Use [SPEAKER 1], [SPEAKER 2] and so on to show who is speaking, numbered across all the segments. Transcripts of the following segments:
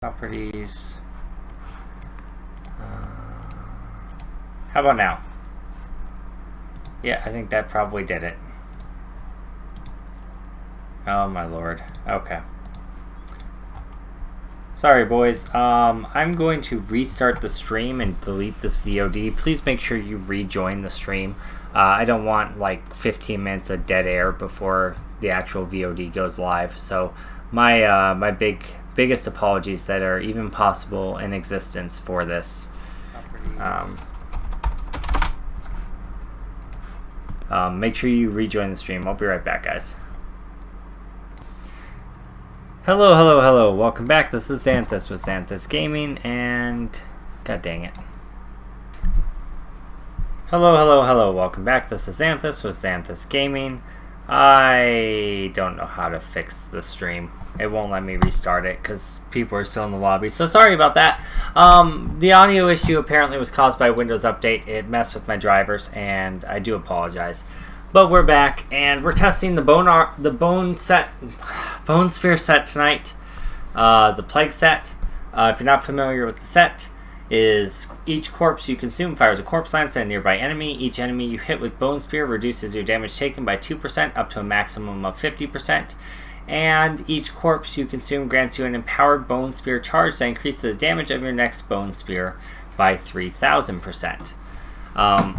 [SPEAKER 1] Properties. How about now? Yeah, I think that probably did it. Oh my lord. Okay. Sorry boys, I'm going to restart the stream and delete this VOD. Please make sure you rejoin the stream. I don't want like 15 minutes of dead air before the actual VOD goes live. So my biggest apologies that are even possible in existence for this. Make sure you rejoin the stream. I'll be right back, guys. Hello, hello, hello. Welcome back. This is Xanthus with Xanthus Gaming, and god dang it. Hello, hello, hello. Welcome back. This is Xanthus with Xanthus Gaming. I don't know how to fix the stream. It won't let me restart it because people are still in the lobby. So sorry about that. The audio issue apparently was caused by a Windows update. It messed with my drivers, and I do apologize. But we're back, and we're testing the Bone Sphere set tonight. The Plague set. If you're not familiar with the set, is each corpse you consume fires a corpse lance at a nearby enemy. Each enemy you hit with Bone Spear reduces your damage taken by 2% up to a maximum of 50%. And each corpse you consume grants you an empowered Bone Spear charge that increases the damage of your next Bone Spear by 3,000%.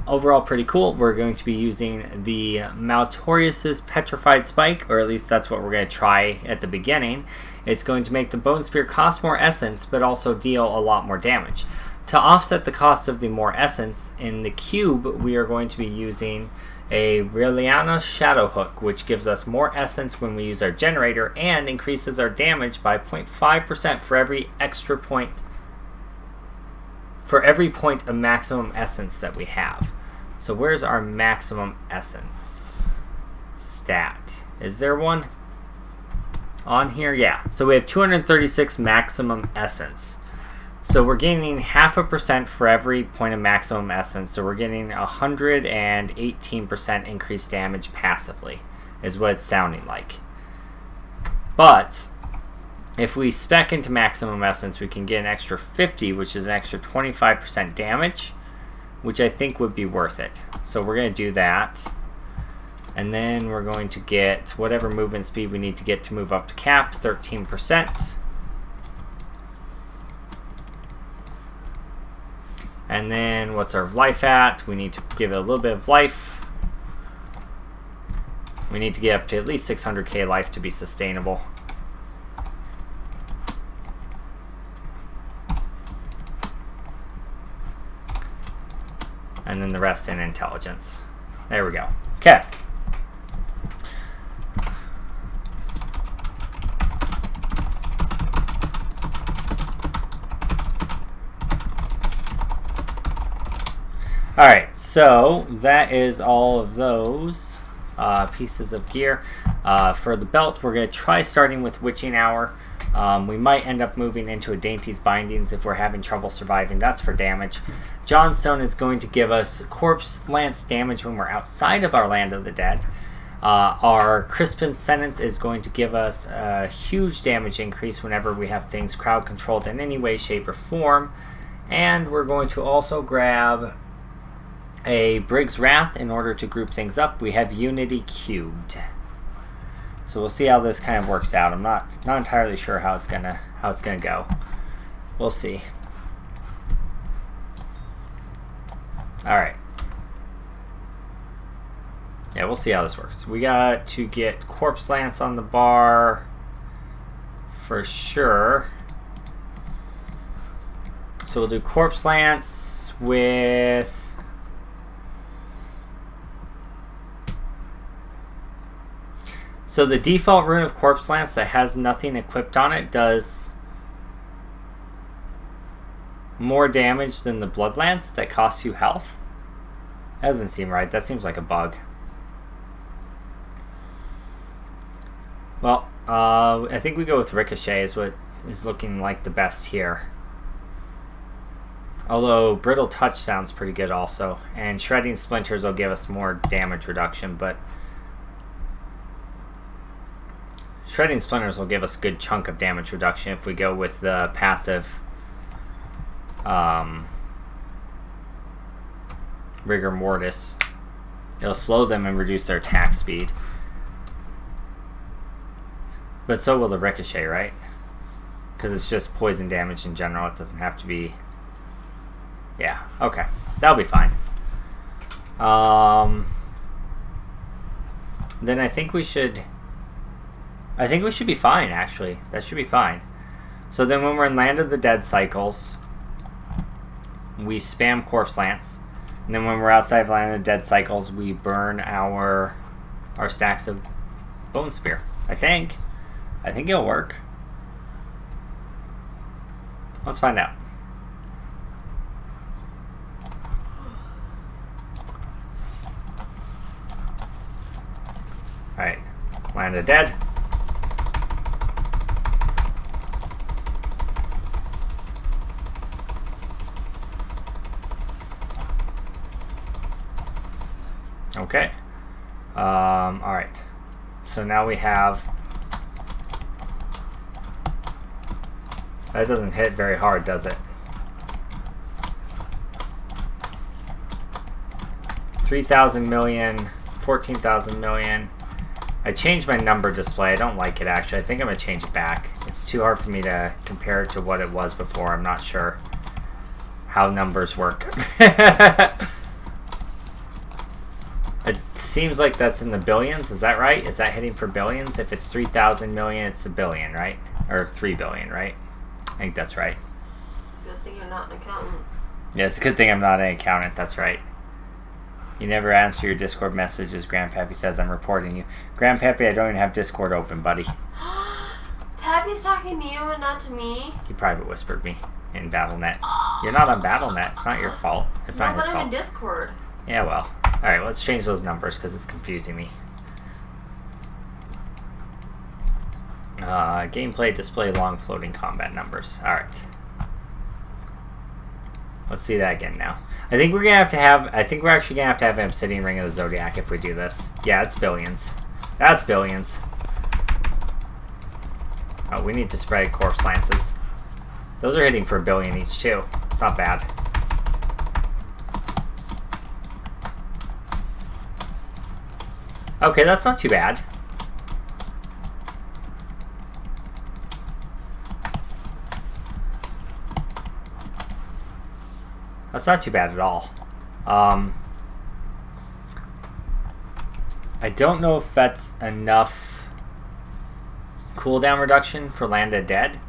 [SPEAKER 1] Overall pretty cool. We're going to be using the Maltorius's Petrified Spike, or at least that's what we're going to try at the beginning. It's going to make the Bone Spear cost more essence, but also deal a lot more damage. To offset the cost of the more essence, in the cube we are going to be using a Reliana Shadow Hook, which gives us more essence when we use our generator and increases our damage by 0.5% for every extra point. For every point of maximum essence that we have. So where's our maximum essence stat? Is there one on here? Yeah. So we have 236 maximum essence. So we're gaining 0.5% for every point of maximum essence. So we're getting 118% increased damage passively, is what it's sounding like. But if we spec into maximum essence, we can get an extra 50, which is an extra 25% damage, which I think would be worth it. So we're going to do that. And then we're going to get whatever movement speed we need to get to move up to cap, 13%. And then what's our life at? We need to give it a little bit of life. We need to get up to at least 600k life to be sustainable. And then the rest in intelligence. There we go. Okay. Alright, so that is all of those pieces of gear. For the belt, we're going to try starting with Witching Hour. We might end up moving into a Dainty's Bindings if we're having trouble surviving. That's for damage. Johnstone is going to give us Corpse Lance damage when we're outside of our Land of the Dead. Our Crispin Sentence is going to give us a huge damage increase whenever we have things crowd controlled in any way, shape, or form. And we're going to also grab a Brig's Wrath in order to group things up. We have Unity Cubed. So we'll see how this kind of works out. I'm not entirely sure how it's gonna go. We'll see. All right. Yeah, we'll see how this works. We got to get Corpse Lance on the bar for sure. So we'll do Corpse Lance with so the default rune of Corpse Lance that has nothing equipped on it does more damage than the Blood Lance that costs you health. That doesn't seem right. That seems like a bug. Well, I think we go with Ricochet is what is looking like the best here. Although Brittle Touch sounds pretty good also. And Shredding Splinters will give us more damage reduction, but Shredding Splinters will give us a good chunk of damage reduction if we go with the passive Rigor Mortis. It'll slow them and reduce their attack speed. But so will the Ricochet, right? Because it's just poison damage in general. It doesn't have to be... Yeah, okay. That'll be fine. Then I think we should be fine, actually. That should be fine. So then when we're in Land of the Dead cycles, we spam Corpse Lance. And then when we're outside of Land of the Dead cycles, we burn our stacks of Bone Spear. I think it'll work. Let's find out. Alright. Land of the Dead. Okay. Alright. So now we have... That doesn't hit very hard, does it? 3,000 million, 14,000 million. I changed my number display. I don't like it, actually. I think I'm going to change it back. It's too hard for me to compare it to what it was before. I'm not sure how numbers work. It seems like that's in the billions. Is that right? Is that hitting for billions? If it's 3,000 million, it's a billion, right? Or 3 billion, right? I think that's right.
[SPEAKER 2] It's a good thing you're not an accountant.
[SPEAKER 1] Yeah, it's a good thing I'm not an accountant. That's right. You never answer your Discord messages, Grandpappy says. I'm reporting you. Grandpappy, I don't even have Discord open, buddy.
[SPEAKER 2] Pappy's talking to you and not to me?
[SPEAKER 1] He private whispered me in BattleNet. You're not on BattleNet. It's not your fault. It's not his fault.
[SPEAKER 2] I'm in Discord.
[SPEAKER 1] Yeah, well. Alright, let's change those numbers because it's confusing me. Gameplay display long floating combat numbers. Alright. Let's see that again now. I think we're actually gonna have to have an Obsidian Ring of the Zodiac if we do this. Yeah, it's billions. That's billions. Oh, we need to spread Corpse Lances. Those are hitting for a billion each too. It's not bad. Okay, that's not too bad. That's not too bad at all. I don't know if that's enough cooldown reduction for Land of the Dead.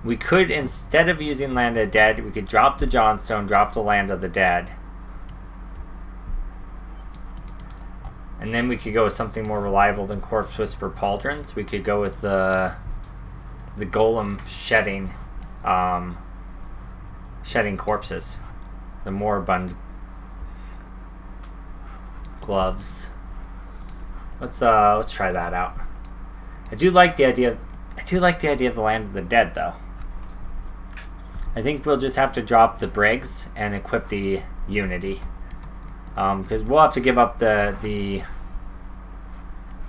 [SPEAKER 1] We could, instead of using Land of the Dead, we could drop the Johnstone, drop the Land of the Dead. And then we could go with something more reliable than Corpse Whisper Pauldrons. We could go with the Golem shedding corpses. The Moribund gloves. Let's try that out. I do like the idea of the Land of the Dead, though. I think we'll just have to drop the Briggs and equip the Unity. Because we'll have to give up the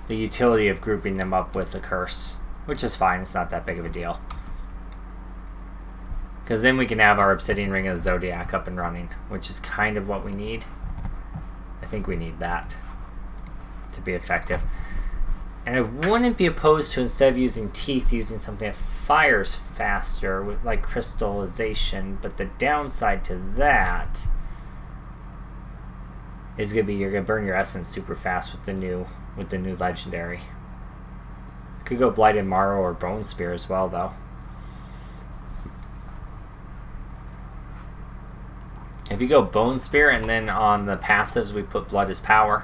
[SPEAKER 1] utility of grouping them up with the Curse, which is fine. It's not that big of a deal. Because then we can have our Obsidian Ring of the Zodiac up and running, which is kind of what we need. I think we need that to be effective. And I wouldn't be opposed to, instead of using Teeth, using something that fires faster, with like crystallization. But the downside to that is gonna be you're gonna burn your essence super fast with the new legendary. Could go Blighted Marrow or Bone Spear as well, though. If you go Bone Spear and then on the passives we put Blood is Power,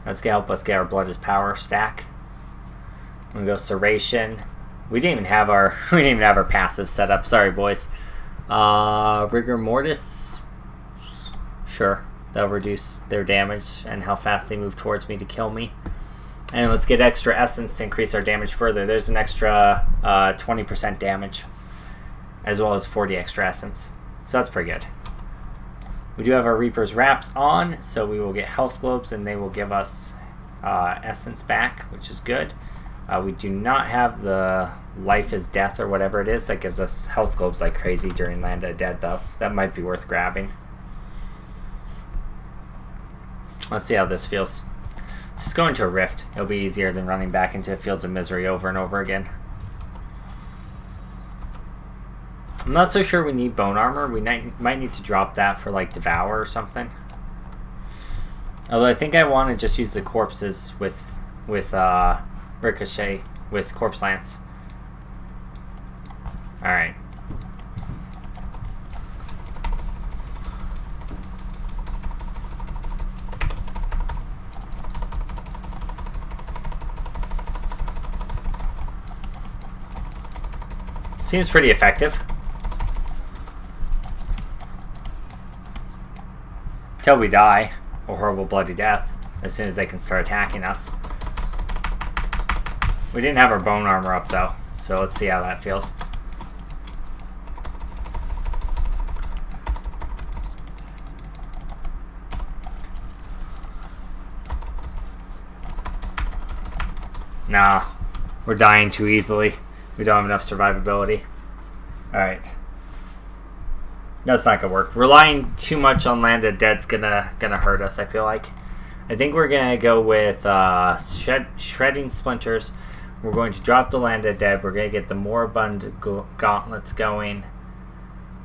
[SPEAKER 1] that's gonna help us get our Blood is Power stack. We go Serration. We didn't even have our passive set up. Sorry, boys. Rigor Mortis. Sure, that'll reduce their damage and how fast they move towards me to kill me. And let's get extra essence to increase our damage further. There's an extra 20% damage, as well as 40 extra essence. So that's pretty good. We do have our Reaper's Wraps on, so we will get health globes and they will give us essence back, which is good. We do not have the life is death or whatever it is that gives us health globes like crazy during Land of the Dead, though. That might be worth grabbing. Let's see how this feels. Let's just go into a rift. It'll be easier than running back into Fields of Misery over and over again. I'm not so sure we need bone armor. We might need to drop that for like Devour or something. Although I think I want to just use the corpses with Ricochet with Corpse Lance. Alright. Seems pretty effective. Till we die, or horrible bloody death, as soon as they can start attacking us. We didn't have our bone armor up though, so let's see how that feels. Nah, we're dying too easily. We don't have enough survivability. Alright. That's not gonna work. Relying too much on Land of Dead's gonna hurt us, I feel like. I think we're gonna go with Shredding Splinters. We're going to drop the Land of Dead. We're gonna get the Moribund Gauntlets going.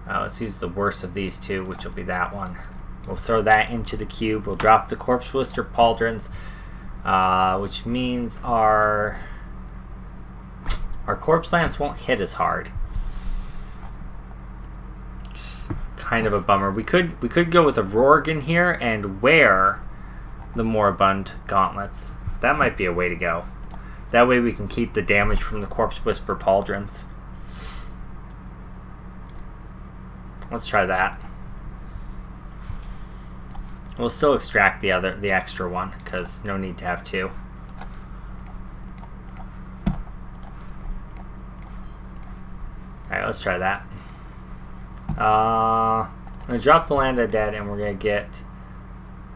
[SPEAKER 1] Let's use the worst of these two, which will be that one. We'll throw that into the cube. We'll drop the Corpse Blister Pauldrons, which means our Corpse Lance won't hit as hard. Kind of a bummer. We could go with a Rorgan here and wear the Moribund Gauntlets. That might be a way to go. That way we can keep the damage from the Corpse Whisper Pauldrons. Let's try that. We'll still extract the extra one, because no need to have two. Alright, let's try that. I'm going to drop the Land of Dead and we're going to get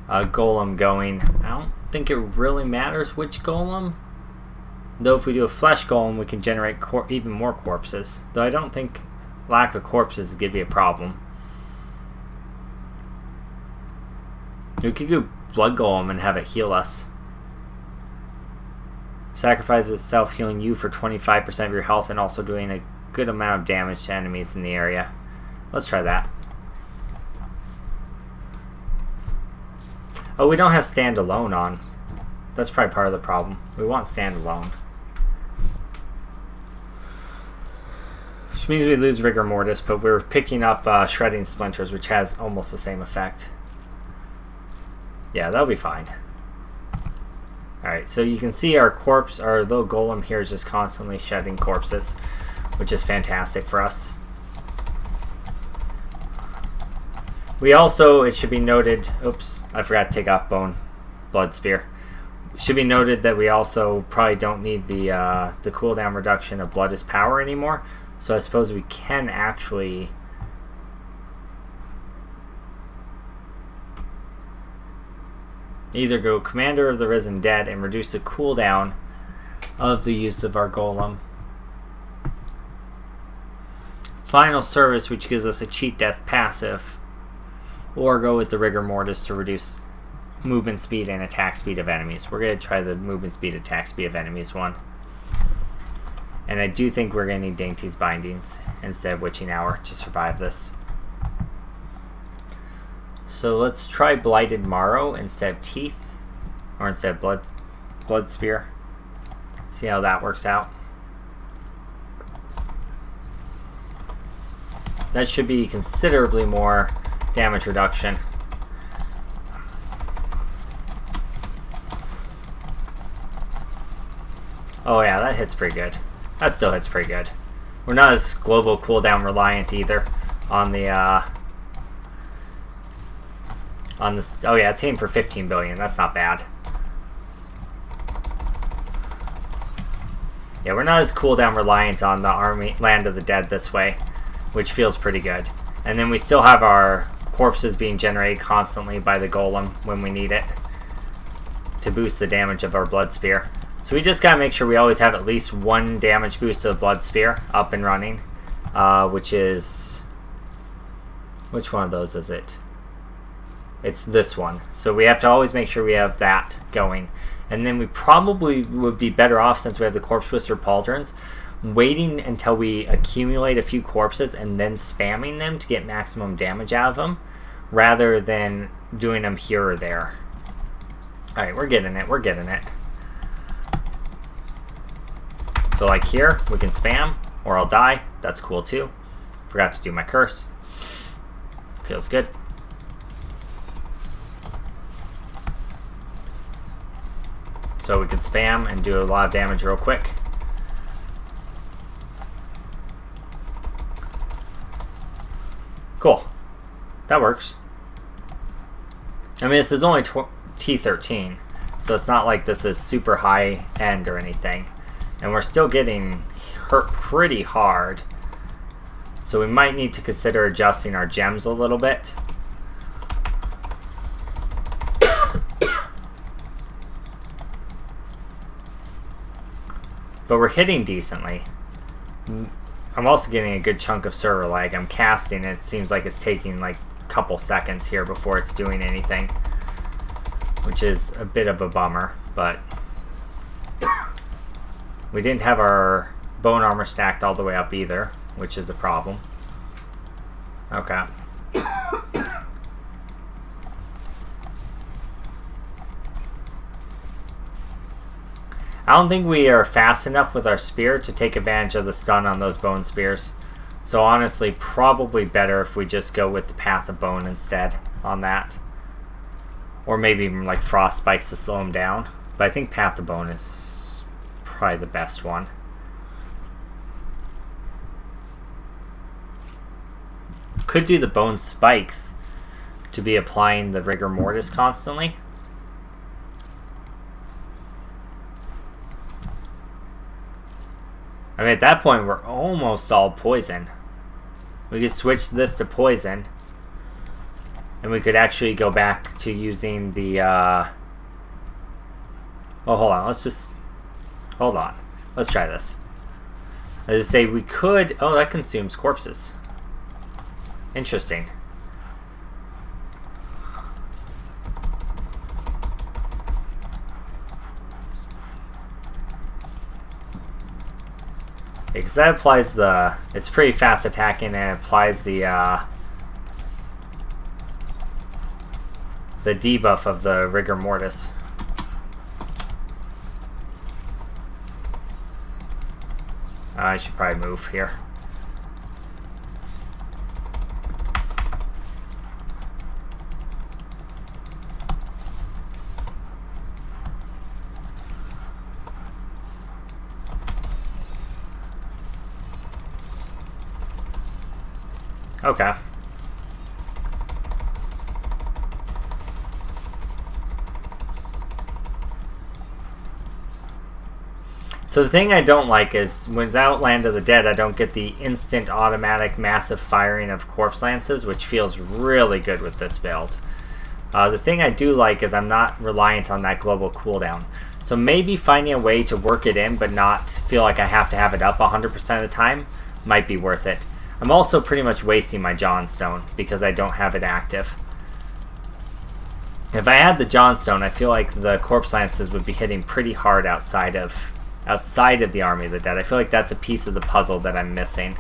[SPEAKER 1] a Golem going. I don't think it really matters which Golem. Though if we do a Flesh Golem, we can generate even more corpses. Though I don't think lack of corpses would give you a problem. We could go Blood Golem and have it heal us. Sacrifices itself, healing you for 25% of your health and also doing a good amount of damage to enemies in the area. Let's try that. Oh, we don't have standalone on. That's probably part of the problem. We want standalone. Which means we lose Rigor Mortis, but we're picking up Shredding Splinters, which has almost the same effect. Yeah, that'll be fine. Alright, so you can see our little golem here is just constantly shedding corpses, which is fantastic for us. We also, it should be noted, oops, I forgot to take off Blood Spear. It should be noted that we also probably don't need the cooldown reduction of Blood is Power anymore, so I suppose we can actually either go Commander of the Risen Dead and reduce the cooldown of the use of our Golem. Final Service, which gives us a Cheat Death passive, or go with the Rigor Mortis to reduce movement speed and attack speed of enemies. We're going to try the movement speed, attack speed of enemies one. And I do think we're going to need Dainty's Bindings instead of Witching Hour to survive this. So let's try Blighted Marrow instead of Teeth, or instead of Blood Spear. See how that works out. That should be considerably more damage reduction. Oh yeah, that hits pretty good. That still hits pretty good. We're not as global cooldown reliant either on the on this. Oh yeah, it's aimed for 15 billion. That's not bad. Yeah, we're not as cooldown reliant on the Land of the Dead this way, which feels pretty good. And then we still have our corpses being generated constantly by the Golem when we need it to boost the damage of our Blood Spear. So we just gotta make sure we always have at least one damage boost to the Blood Spear up and running, which is... Which one of those is it? It's this one. So we have to always make sure we have that going. And then we probably would be better off, since we have the Corpse Twister Pauldrons, waiting until we accumulate a few corpses and then spamming them to get maximum damage out of them, rather than doing them here or there. Alright, we're getting it, we're getting it. So like here, we can spam, or I'll die. That's cool too. Forgot to do my curse. Feels good. So we can spam and do a lot of damage real quick. Cool. That works. I mean, this is only T13, so it's not like this is super high end or anything. And we're still getting hurt pretty hard. So we might need to consider adjusting our gems a little bit. But we're hitting decently. I'm also getting a good chunk of server lag. I'm casting, and it seems like it's taking like a couple seconds here before it's doing anything, which is a bit of a bummer, but we didn't have our bone armor stacked all the way up either, which is a problem. Okay. I don't think we are fast enough with our spear to take advantage of the stun on those bone spears. So honestly, probably better if we just go with the Path of Bone instead on that. Or maybe even like Frost Spikes to slow them down. But I think Path of Bone is probably the best one. Could do the Bone Spikes to be applying the Rigor Mortis constantly. I mean, at that point, we're almost all poison. We could switch this to poison. And we could actually go back to using the... Oh, hold on. Let's just... Hold on. Let's try this. As I say, we could... Oh, that consumes corpses. Interesting. Because that applies the... It's pretty fast attacking, and it applies the debuff of the Rigor Mortis. I should probably move here. Okay. So the thing I don't like is without Land of the Dead, I don't get the instant automatic massive firing of Corpse Lances, which feels really good with this build. The thing I do like is I'm not reliant on that global cooldown. So maybe finding a way to work it in but not feel like I have to have it up 100% of the time might be worth it. I'm also pretty much wasting my Johnstone because I don't have it active. If I had the Johnstone, I feel like the Corpse Lances would be hitting pretty hard outside of the Army of the Dead. I feel like that's a piece of the puzzle that I'm missing.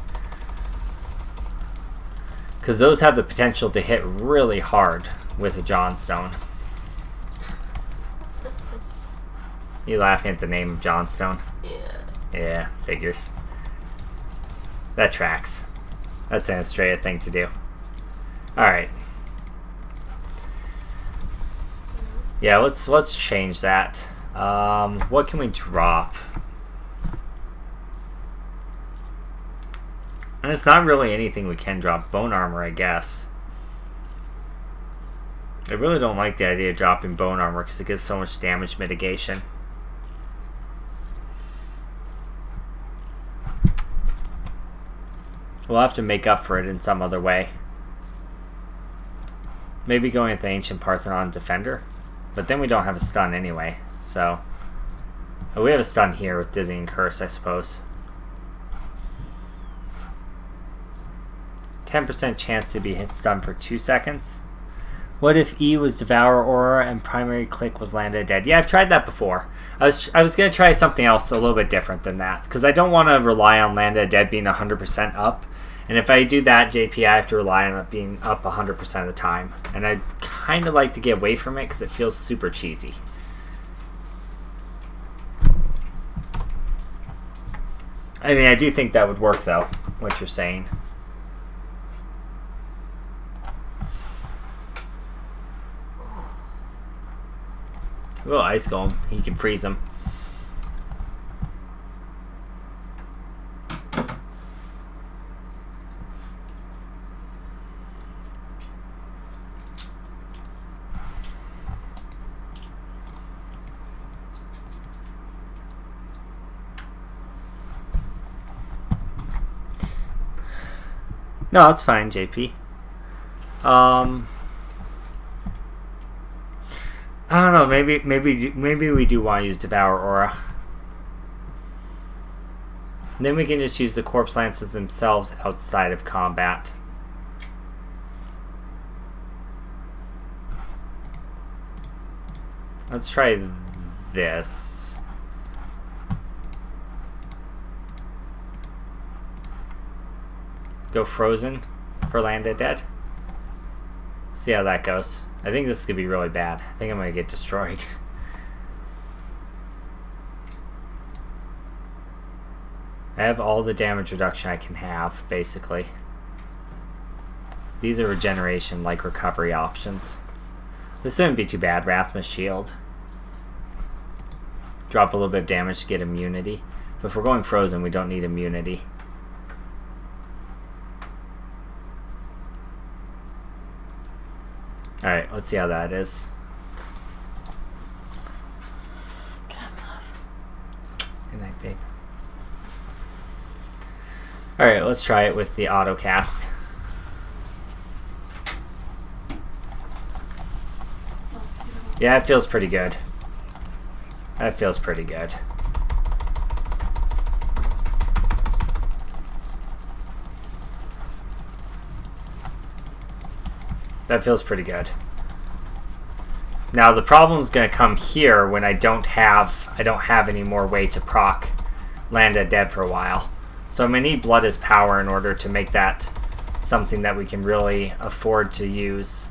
[SPEAKER 1] Because those have the potential to hit really hard with a Johnstone. You laughing at the name of Johnstone?
[SPEAKER 2] Yeah.
[SPEAKER 1] Yeah, figures. That tracks. That's an Australia thing to do. Alright. Yeah, let's change that. What can we drop? And it's not really anything we can drop. Bone armor, I guess. I really don't like the idea of dropping bone armor because it gives so much damage mitigation. We'll have to make up for it in some other way. Maybe going with the Ancient Parthenon Defender. But then we don't have a stun anyway, so... Oh, we have a stun here with Dizzying Curse, I suppose. 10% chance to be hit stunned for 2 seconds. What if E was Devour Aura and primary click was Landed Dead? Yeah, I've tried that before. I was going to try something else a little bit different than that, because I don't want to rely on Landed Dead being 100% up. And if I do that, JP, I have to rely on it being up 100% of the time. And I kind of like to get away from it because it feels super cheesy. I mean, I do think that would work, though, what you're saying. Oh, Ice Golem. He can freeze him. No, that's fine, JP. I don't know. Maybe we do want to use Devour Aura. Then we can just use the Corpse Lances themselves outside of combat. Let's try this. Go Frozen for Landed Dead. See how that goes. I think this is going to be really bad. I think I'm going to get destroyed. I have all the damage reduction I can have, basically. These are regeneration, like recovery options. This wouldn't be too bad. Rathma's Shield. Drop a little bit of damage to get immunity. But if we're going Frozen, we don't need immunity. Alright, let's see how that is. Good night, babe. Alright, let's try it with the auto cast. Yeah, it feels pretty good. That feels pretty good. That feels pretty good. Now the problem's gonna come here when I don't have any more way to proc Landed Dead for a while. So I'm gonna need Blood as Power in order to make that something that we can really afford to use.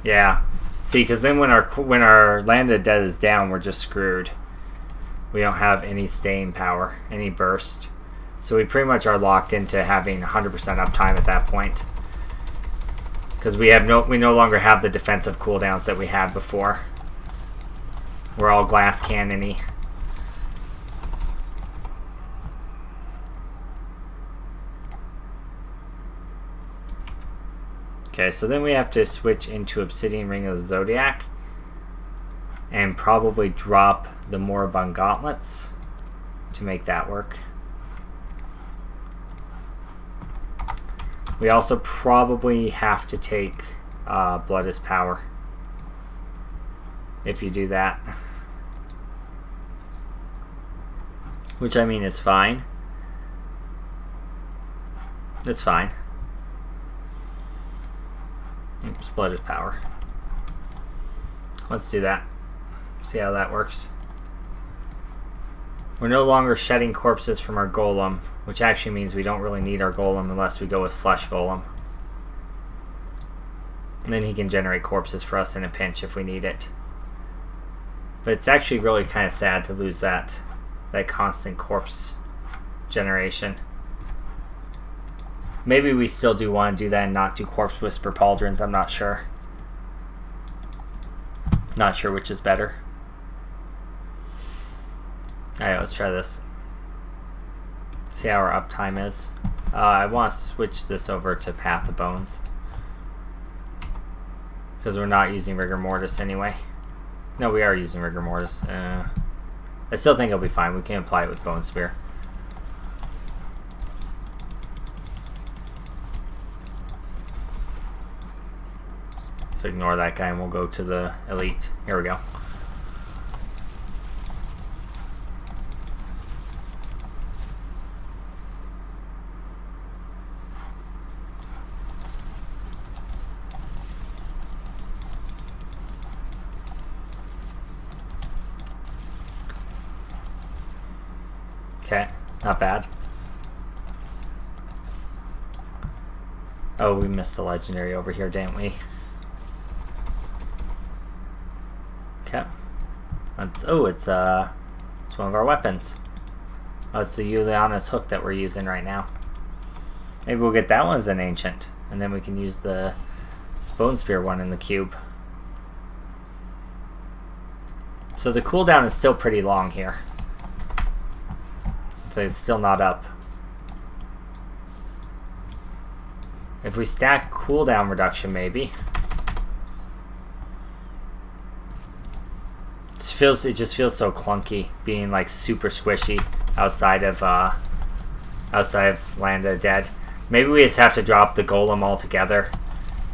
[SPEAKER 1] Yeah. See, because then when our Landed Dead is down, we're just screwed. We don't have any staying power, any burst. So we pretty much are locked into having 100% uptime at that point. Because we no longer have the defensive cooldowns that we had before. We're all glass cannon-y. Okay, so then we have to switch into Obsidian Ring of the Zodiac and probably drop the Moribund Gauntlets to make that work. We also probably have to take Blood as Power if you do that. Which, I mean, is fine. It's fine. Oops, Blood as Power. Let's do that. See how that works. We're no longer shedding corpses from our Golem, which actually means we don't really need our Golem unless we go with Flesh Golem. And then he can generate corpses for us in a pinch if we need it. But it's actually really kind of sad to lose that constant corpse generation. Maybe we still do want to do that and not do Corpse Whisper Pauldrons. I'm not sure. Not sure which is better. Alright, let's try this. See how our uptime is. I want to switch this over to Path of Bones. Because we're not using Rigor Mortis anyway. No, we are using Rigor Mortis. I still think it'll be fine. We can apply it with Bone Spear. Let's ignore that guy and we'll go to the elite. Here we go. Okay, not bad. Oh, we missed a legendary over here, didn't we? Okay. It's one of our weapons. Oh, it's the Juliana's hook that we're using right now. Maybe we'll get that one as an ancient, and then we can use the bone spear one in the cube. So the cooldown is still pretty long here. So it's still not up. If we stack cooldown reduction, maybe. It just feels so clunky, being like super squishy outside of Land of the Dead. Maybe we just have to drop the golem altogether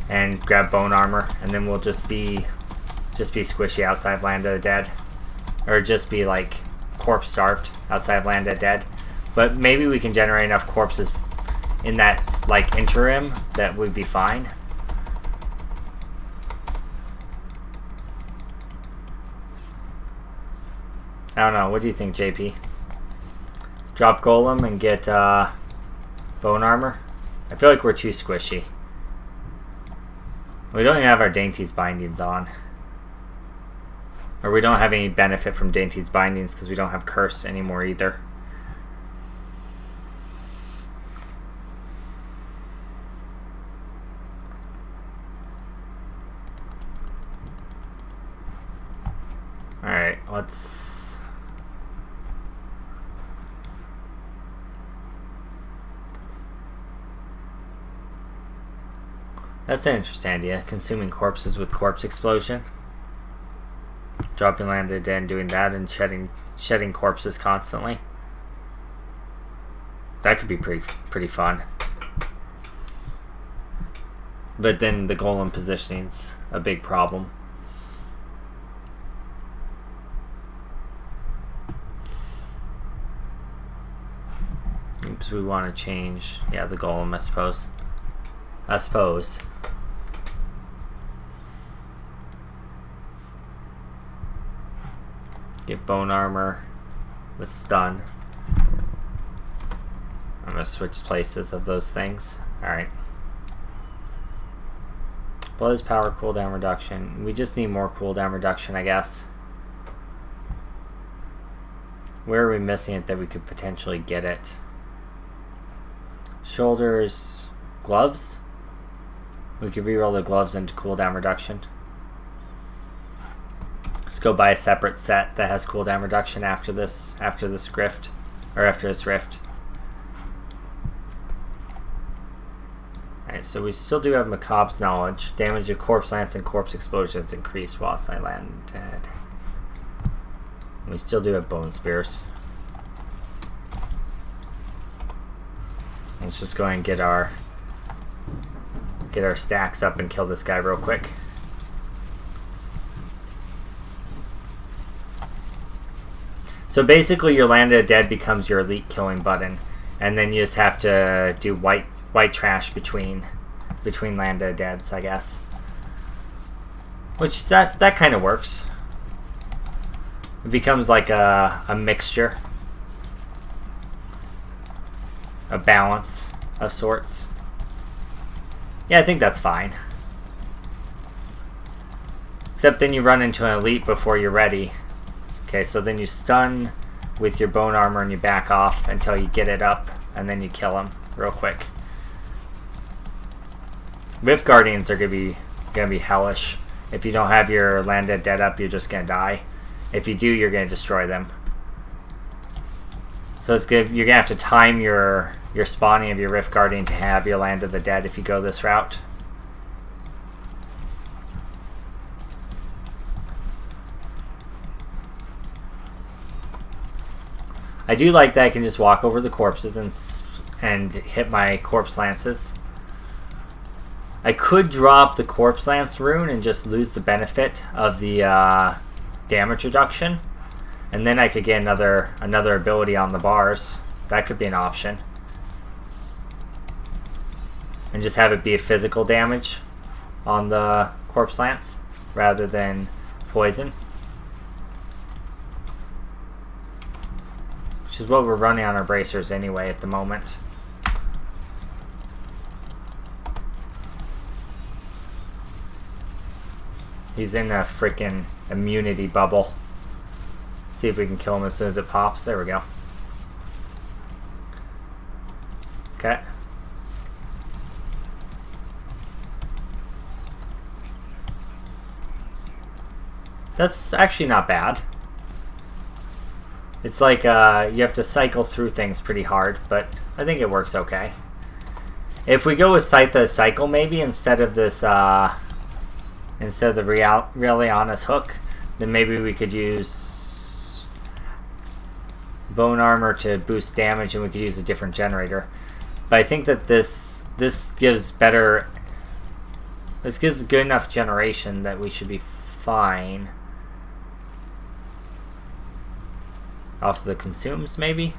[SPEAKER 1] and grab bone armor, and then we'll just be squishy outside Land of the Dead, or just be like corpse starved outside Land of the Dead. But maybe we can generate enough corpses in that like interim that would be fine. I don't know. What do you think, JP? Drop golem and get bone armor? I feel like we're too squishy. We don't even have our Dainty's bindings on. Or we don't have any benefit from Dainty's bindings because we don't have curse anymore either. Alright, let's... That's an interesting idea. Consuming corpses with corpse explosion. Dropping Land of the Dead and doing that and shedding corpses constantly. That could be pretty fun. But then the golem positioning's a big problem. Oops, we want to change, yeah, the golem, I suppose. Get bone armor with stun. I'm gonna switch places of those things. Alright. Blows power cooldown reduction. We just need more cooldown reduction, I guess. Where are we missing it that we could potentially get it? Shoulders, gloves. We could reroll the gloves into cooldown reduction. Let's go buy a separate set that has cooldown reduction after this rift, or after this rift. Alright, so we still do have Macabre's knowledge. Damage of corpse lance and corpse explosions increased whilst I land dead. We still do have bone spears. Let's just go ahead and get our stacks up and kill this guy real quick. So basically your Land of the Dead becomes your elite killing button, and then you just have to do white trash between Land of the Deads, I guess. Which that kind of works. It becomes like a mixture, a balance of sorts. Yeah, I think that's fine. Except then you run into an elite before you're ready. Okay, so then you stun with your bone armor and you back off until you get it up, and then you kill him real quick. Rift Guardians are gonna be hellish. If you don't have your Land of the Dead up, you're just gonna die. If you do, you're gonna destroy them. So it's good. You're gonna have to time your spawning of your Rift Guardian to have your Land of the Dead if you go this route. I do like that I can just walk over the corpses and hit my corpse lances. I could drop the Corpse Lance rune and just lose the benefit of the damage reduction. And then I could get another ability on the bars. That could be an option. And just have it be a physical damage on the Corpse Lance rather than poison. Which is what we're running on our bracers anyway at the moment. He's in a freaking immunity bubble. See if we can kill him as soon as it pops. There we go. Okay. That's actually not bad. It's like you have to cycle through things pretty hard, but I think it works okay. If we go with Scythe Cycle maybe instead of this, instead of the Reliana's hook, then maybe we could use Bone Armor to boost damage, and we could use a different generator. But I think that this gives better. This gives good enough generation that we should be fine. Off the consumes, maybe?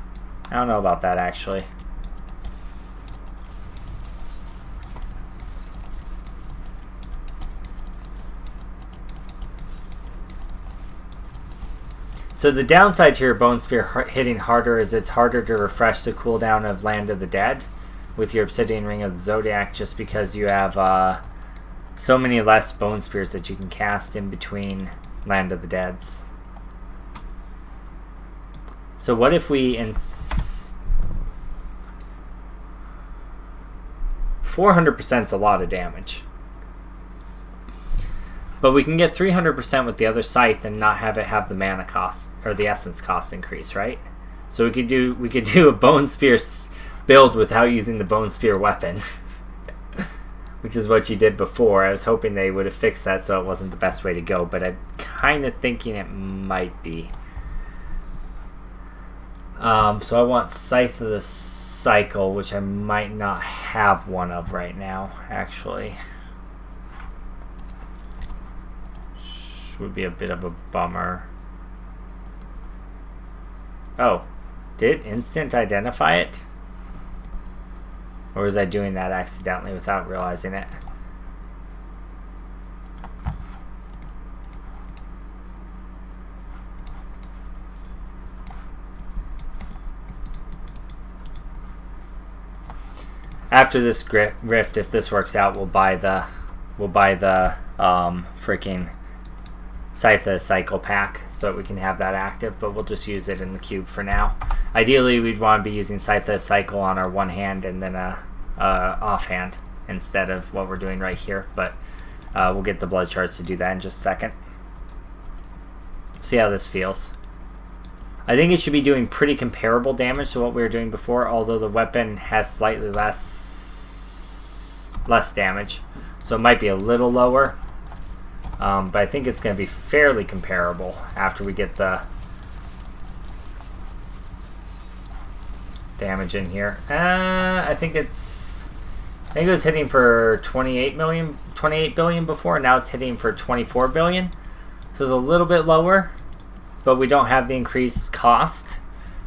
[SPEAKER 1] I don't know about that, actually. So the downside to your Bone Spear hitting harder is it's harder to refresh the cooldown of Land of the Dead with your Obsidian Ring of the Zodiac, just because you have so many less Bone Spears that you can cast in between Land of the Deads. So what if we 400% is a lot of damage. But we can get 300% with the other scythe and not have it have the mana cost or the essence cost increase, right? So we could do a Bone Spear build without using the Bone Spear weapon. Which is what you did before. I was hoping they would have fixed that so it wasn't the best way to go, but I'm kind of thinking it might be. So I want Scythe of the Cycle, which I might not have one of right now, actually. Which would be a bit of a bummer. Oh, did instant identify it? Or was I doing that accidentally without realizing it? After this rift, if this works out, we'll buy the freaking Scythe Cycle pack so that we can have that active, but we'll just use it in the cube for now. Ideally, we'd want to be using Scythe Cycle on our one hand and then a offhand instead of what we're doing right here, but we'll get the blood charts to do that in just a second. See how this feels. I think it should be doing pretty comparable damage to what we were doing before, although the weapon has slightly less damage, so it might be a little lower. But I think it's going to be fairly comparable after we get the damage in here. I think it was hitting for 28 billion before, now it's hitting for 24 billion. So it's a little bit lower, but we don't have the increased cost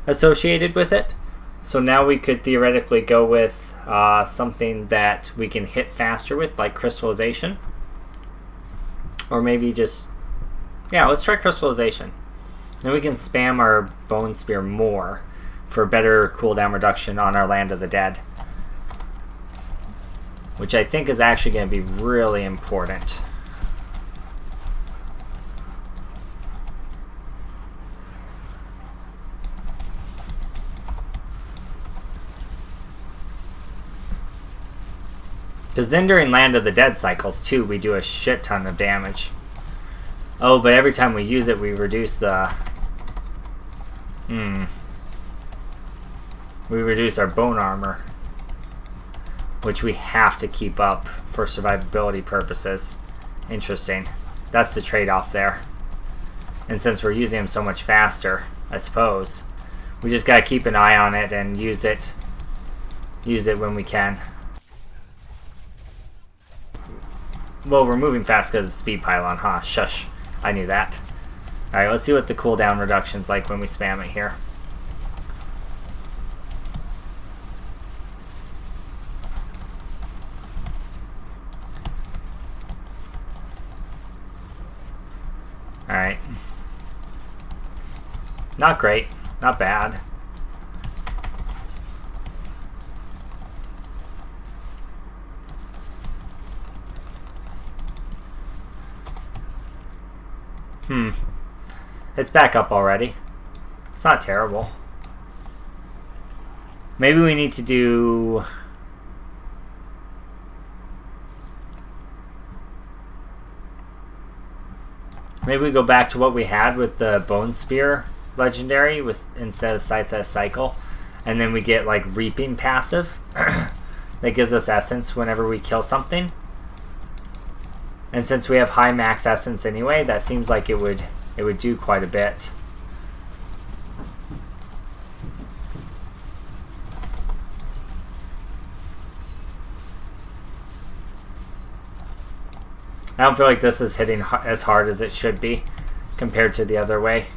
[SPEAKER 1] associated with it. So now we could theoretically go with something that we can hit faster with, like crystallization. Or maybe just, yeah, let's try crystallization. Then we can spam our Bone Spear more for better cooldown reduction on our Land of the Dead. Which I think is actually going to be really important. Because then during Land of the Dead cycles, too, we do a shit ton of damage. Oh, but every time we use it, we reduce the... We reduce our bone armor. Which we have to keep up for survivability purposes. Interesting. That's the trade-off there. And since we're using them so much faster, I suppose, we just gotta keep an eye on it and use it when we can. Well, we're moving fast because of speed pylon, huh? Shush. I knew that. Alright, let's see what the cooldown reduction's like when we spam it here. Alright. Not great. Not bad. It's back up already. It's not terrible. Maybe we need to do... Maybe we go back to what we had with the Bone Spear legendary with instead of Scythe Cycle. And then we get like Reaping passive. That gives us essence whenever we kill something. And since we have high max essence anyway, that seems like it would do quite a bit. I don't feel like this is hitting as hard as it should be compared to the other way.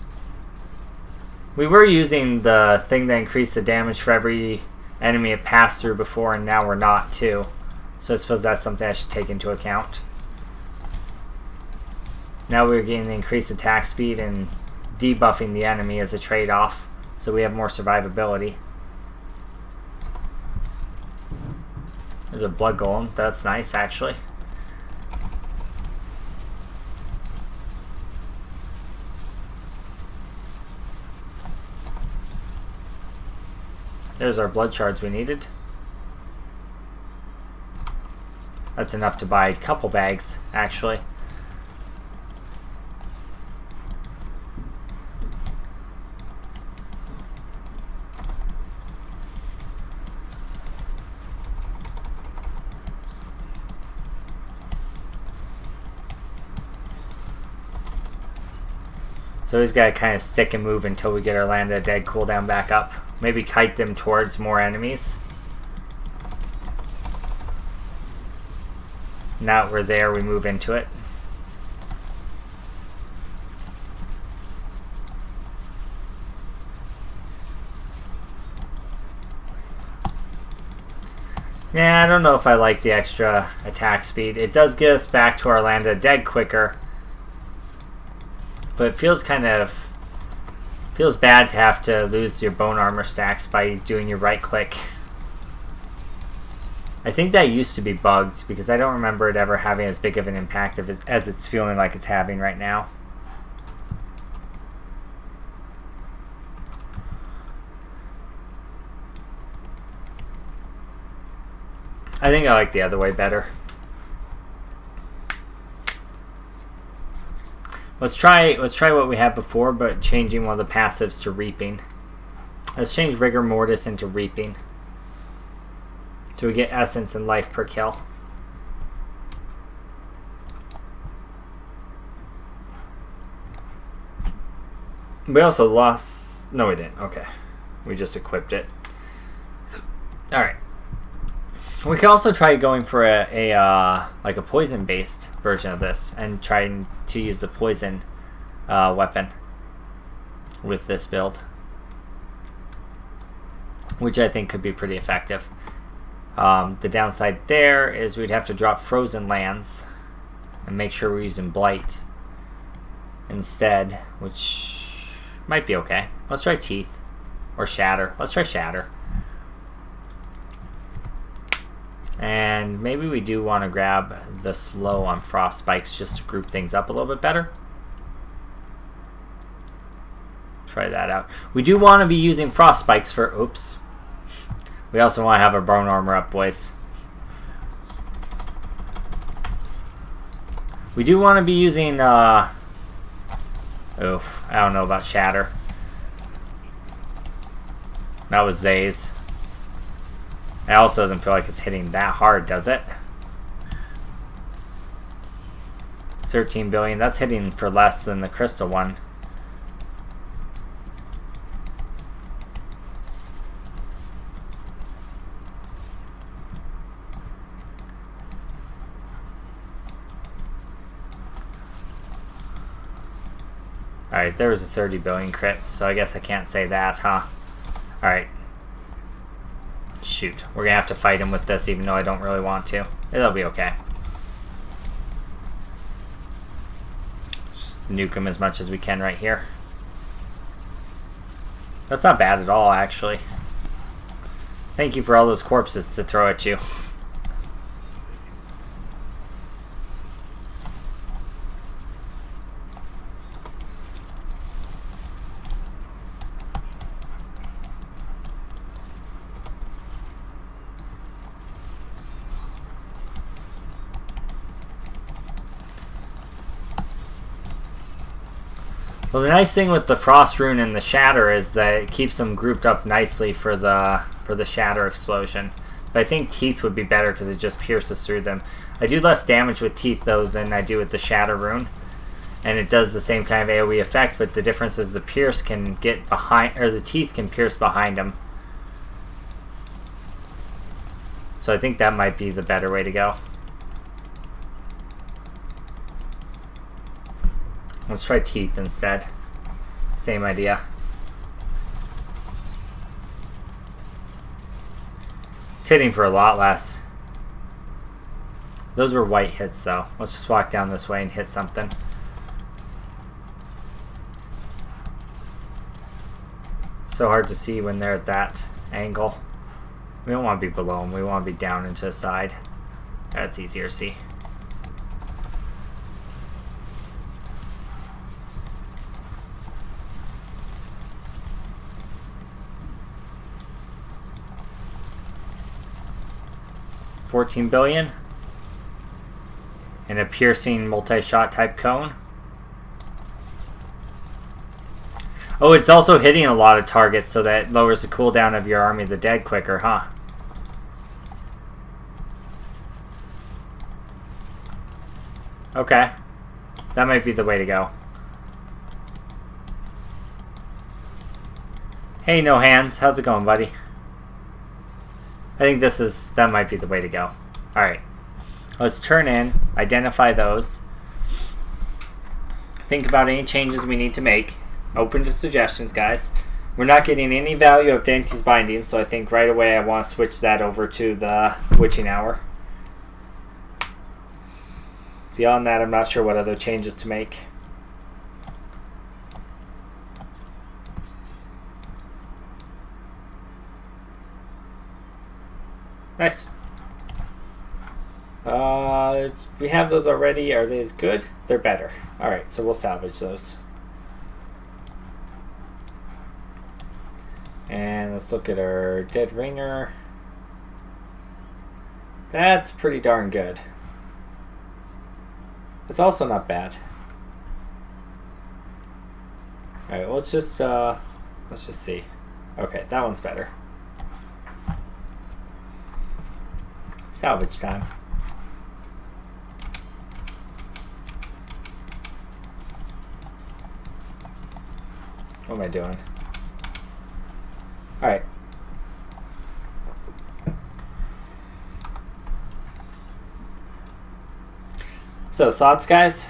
[SPEAKER 1] We were using the thing that increased the damage for every enemy it passed through before, and now we're not too. So I suppose that's something I should take into account. Now we're getting the increased attack speed and debuffing the enemy as a trade-off, so we have more survivability. There's a blood golem. That's nice, actually. There's our blood shards we needed. That's enough to buy a couple bags, actually. So he's got to kind of stick and move until we get our Land of the Dead cooldown back up. Maybe kite them towards more enemies. Now that we're there, we move into it. Yeah, I don't know if I like the extra attack speed. It does get us back to our Land of the Dead quicker. But it feels feels bad to have to lose your bone armor stacks by doing your right click. I think that used to be bugged because I don't remember it ever having as big of an impact as it's feeling like it's having right now. I think I like the other way better. Let's try what we had before, but changing one of the passives to Reaping. Let's change Rigor Mortis into Reaping. So we get essence and life per kill. We also lost... No, we didn't. Okay. We just equipped it. Alright. We can also try going for like a poison-based version of this and trying to use the poison weapon with this build, which I think could be pretty effective. The downside there is we'd have to drop frozen lands and make sure we're using Blight instead, which might be okay. Let's try Teeth or Shatter. Let's try Shatter. And maybe we do want to grab the slow on Frost Spikes just to group things up a little bit better. Try that out. We do want to be using Frost Spikes for... Oops. We also want to have our bone armor up, boys. We do want to be using... Oof. I don't know about Shatter. That was Zay's. It also doesn't feel like it's hitting that hard, does it? 13 billion. That's hitting for less than the crystal one. Alright, there was a 30 billion crit, so I guess I can't say that, huh? Alright. Shoot. We're gonna have to fight him with this, even though I don't really want to. It'll be okay. Just nuke him as much as we can right here. That's not bad at all, actually. Thank you for all those corpses to throw at you. Well, the nice thing with the Frost Rune and the Shatter is that it keeps them grouped up nicely for the Shatter explosion. But I think Teeth would be better because it just pierces through them. I do less damage with Teeth though than I do with the Shatter Rune, and it does the same kind of AoE effect. But the difference is the Pierce can get behind, or the Teeth can pierce behind them. So I think that might be the better way to go. Let's try Teeth instead. Same idea. It's hitting for a lot less. Those were white hits though. Let's just walk down this way and hit something. So hard to see when they're at that angle. We don't want to be below them. We want to be down and to the side. That's easier to see. $14 billion and a piercing multi-shot type cone. Oh, it's also hitting a lot of targets, so that lowers the cooldown of your Army of the Dead quicker, huh? Okay, that might be the way to go. Hey, no hands, how's it going, buddy? I think that might be the way to go. Alright. Let's turn in, identify those. Think about any changes we need to make. Open to suggestions, guys. We're not getting any value of Dante's Binding, so I think right away I want to switch that over to the Witching Hour. Beyond that, I'm not sure what other changes to make. Nice. We have those already. Are they as good? They're better. Alright, so we'll salvage those. And let's look at our Dead Ringer. That's pretty darn good. It's also not bad. Alright, let's just see. Okay, that one's better. Salvage time. What am I doing? Alright. So, thoughts, guys?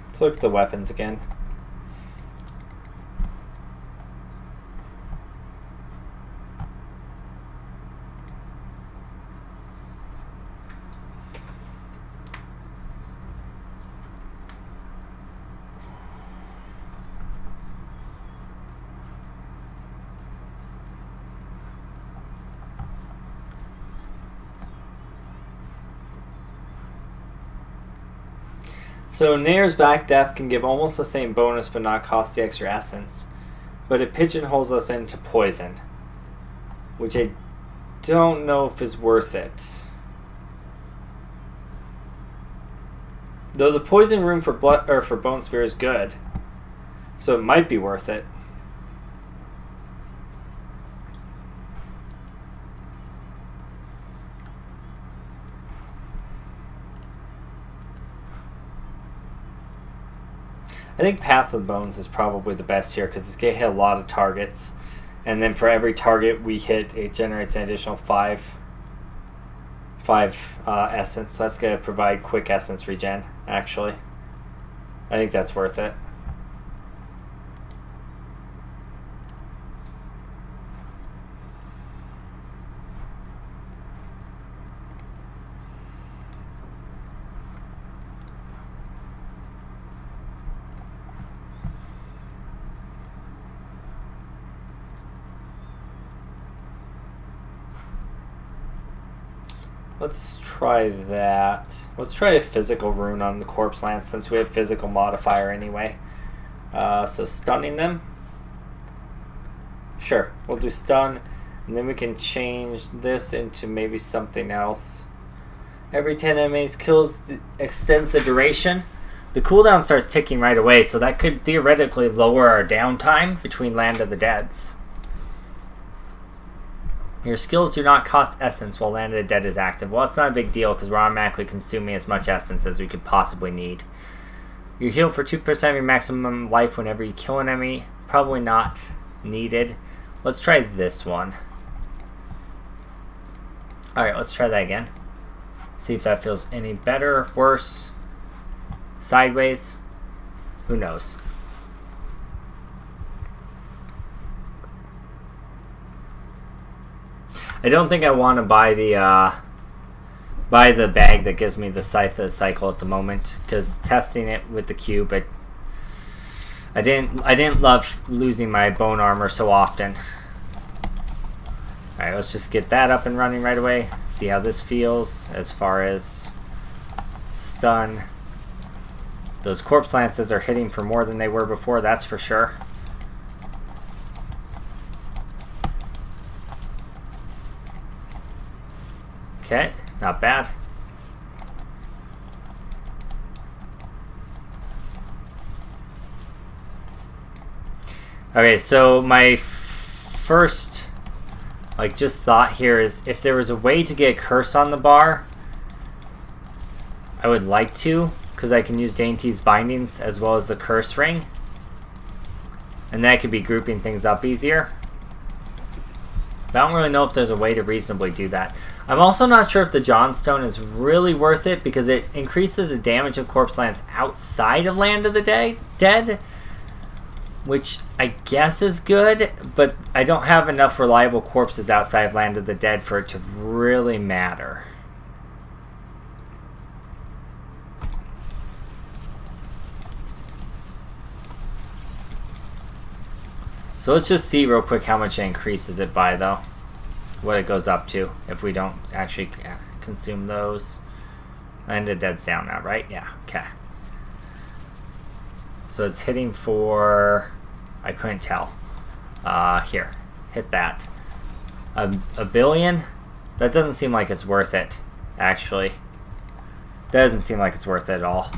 [SPEAKER 1] Let's look at the weapons again. So Nair's Black Death can give almost the same bonus but not cost the extra essence. But it pigeonholes us into poison, which I don't know if is worth it. Though the poison room for Bone Spear is good, so it might be worth it. I think Path of Bones is probably the best here because it's going to hit a lot of targets. And then for every target we hit, it generates an additional 5 essence. So that's going to provide quick essence regen, actually. I think that's worth it. Let's try that. Let's try a physical rune on the Corpse Lance since we have physical modifier anyway. So stunning them. Sure, we'll do stun. And then we can change this into maybe something else. Every 10 enemies kills extends the duration. The cooldown starts ticking right away, so that could theoretically lower our downtime between Land of the Deads. Your skills do not cost essence while Land of the Dead is active. Well, it's not a big deal because we're automatically consuming as much essence as we could possibly need. You heal for 2% of your maximum life whenever you kill an enemy. Probably not needed. Let's try this one. Alright, let's try that again. See if that feels any better, worse, sideways. Who knows? I don't think I want to buy the bag that gives me the Scythe cycle at the moment because testing it with the cube, I didn't love losing my bone armor so often. All right, let's just get that up and running right away. See how this feels as far as stun. Those Corpse Lances are hitting for more than they were before, that's for sure. Okay, not bad. Okay, so my first, just thought here is if there was a way to get Curse on the bar, I would like to, because I can use Dainty's bindings as well as the Curse ring. And that could be grouping things up easier. But I don't really know if there's a way to reasonably do that. I'm also not sure if the Johnstone is really worth it because it increases the damage of Corpse Lance outside of Land of the Dead, which I guess is good, but I don't have enough reliable corpses outside of Land of the Dead for it to really matter. So let's just see real quick how much it increases it by, though. What it goes up to if we don't actually consume those. Land of the Dead's down now, right? Yeah, okay. So it's hitting for... I couldn't tell. Here, hit that. A billion? That doesn't seem like it's worth it, actually. Doesn't seem like it's worth it at all.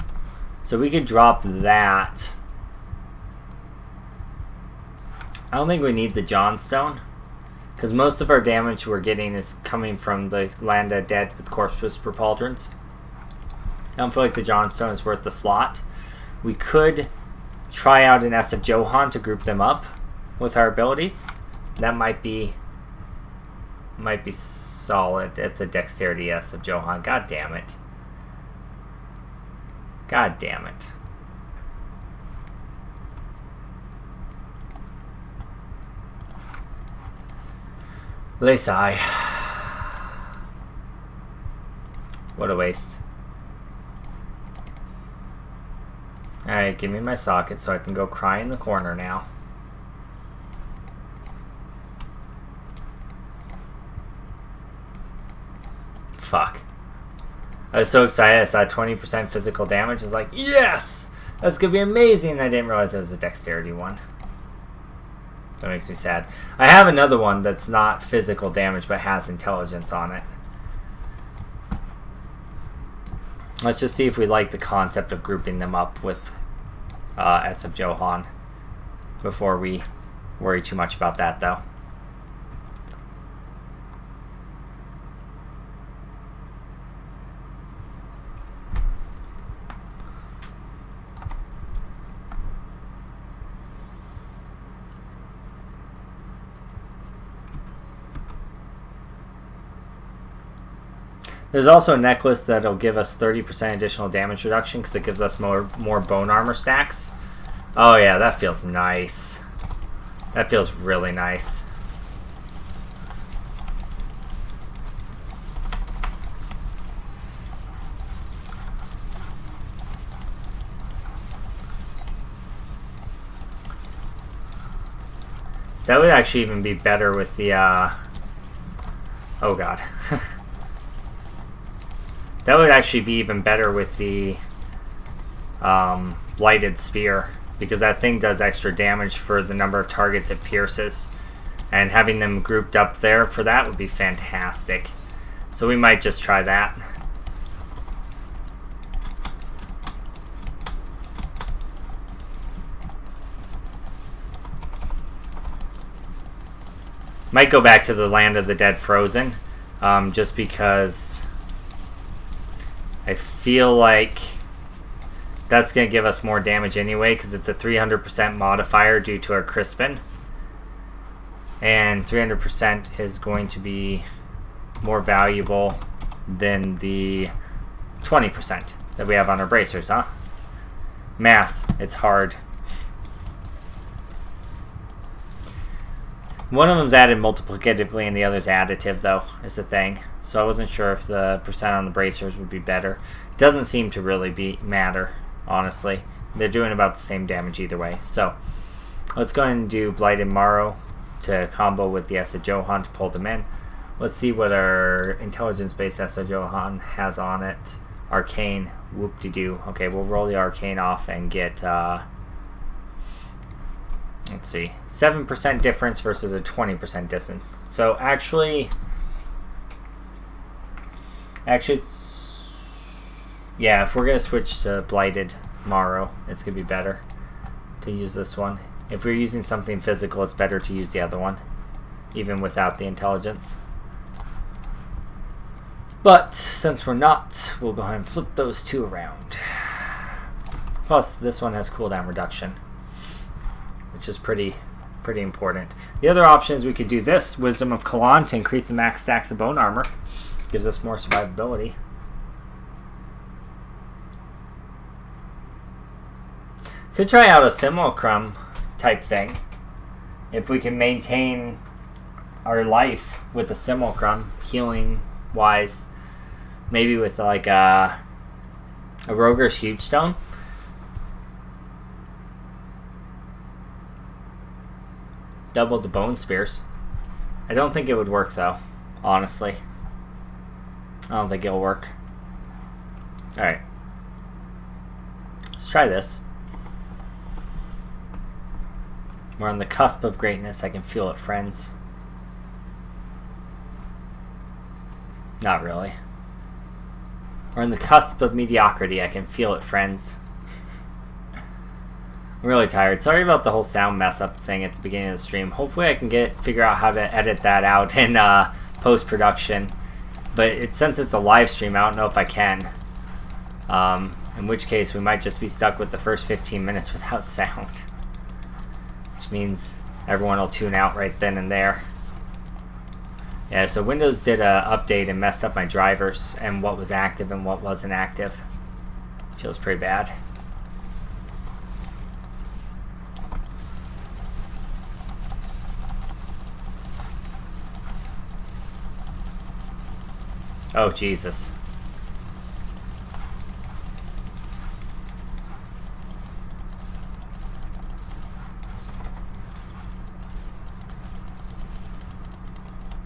[SPEAKER 1] So we could drop that. I don't think we need the Johnstone, because most of our damage we're getting is coming from the Land of the Dead with Corpse Whisper Pauldrons. I don't feel like the Johnstone is worth the slot. We could try out an S of Johann to group them up with our abilities. That might be solid. It's a Dexterity S of Johann. God damn it. God damn it. Lesai. What a waste. Alright, give me my socket so I can go cry in the corner now. Fuck. I was so excited I saw 20% physical damage. I was like, yes! That's gonna be amazing! I didn't realize it was a dexterity one. That makes me sad. I have another one that's not physical damage but has intelligence on it. Let's just see if we like the concept of grouping them up with S of Johann before we worry too much about that, though. There's also a necklace that'll give us 30% additional damage reduction because it gives us more bone armor stacks. Oh yeah, that feels nice. That feels really nice. That would actually even be better with the, oh god. That would actually be even better with the blighted spear, because that thing does extra damage for the number of targets it pierces, and having them grouped up there for that would be fantastic. So we might just try that. Might go back to the Land of the Dead Frozen, just because I feel like that's going to give us more damage anyway, because it's a 300% modifier due to our Crispin. And 300% is going to be more valuable than the 20% that we have on our bracers, huh? Math, it's hard. One of them's added multiplicatively and the other's additive, though, is the thing. So I wasn't sure if the percent on the bracers would be better. It doesn't seem to really matter, honestly. They're doing about the same damage either way. So let's go ahead and do Blighted Marrow to combo with the Essa Johan to pull them in. Let's see what our intelligence-based Essa Johan has on it. Arcane, whoop-de-doo. Okay, we'll roll the Arcane off and get... let's see, 7% difference versus a 20% distance. So actually, yeah, if we're going to switch to Blighted Marrow, it's going to be better to use this one. If we're using something physical, it's better to use the other one, even without the intelligence. But since we're not, we'll go ahead and flip those two around. Plus, this one has cooldown reduction, which is pretty important. The other option is we could do this, Wisdom of Kalan, to increase the max stacks of bone armor. Gives us more survivability. Could try out a simulacrum type thing. If we can maintain our life with a simulacrum, healing wise, maybe with like a Roger's Huge Stone. Double the bone spears. I don't think it would work though, honestly. I don't think it'll work. Alright. Let's try this. We're on the cusp of greatness. I can feel it, friends. Not really. We're on the cusp of mediocrity. I can feel it, friends. I'm really tired. Sorry about the whole sound mess up thing at the beginning of the stream. Hopefully I can figure out how to edit that out in post-production. But since it's a live stream, I don't know if I can. In which case, we might just be stuck with the first 15 minutes without sound. Which means everyone will tune out right then and there. Yeah, so Windows did an update and messed up my drivers and what was active and what wasn't active. Feels pretty bad. Oh, Jesus.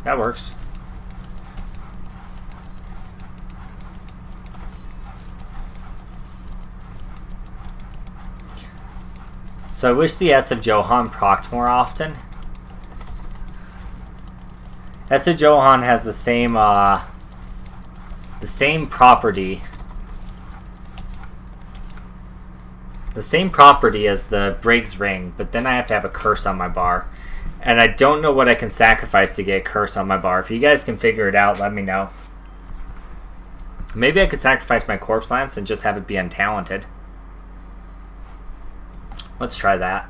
[SPEAKER 1] That works. So I wish the S of Johan procced more often. S of Johan has the same property. The same property as the Briggs ring, but then I have to have a curse on my bar. And I don't know what I can sacrifice to get a curse on my bar. If you guys can figure it out, let me know. Maybe I could sacrifice my Corpse Lance and just have it be untalented. Let's try that.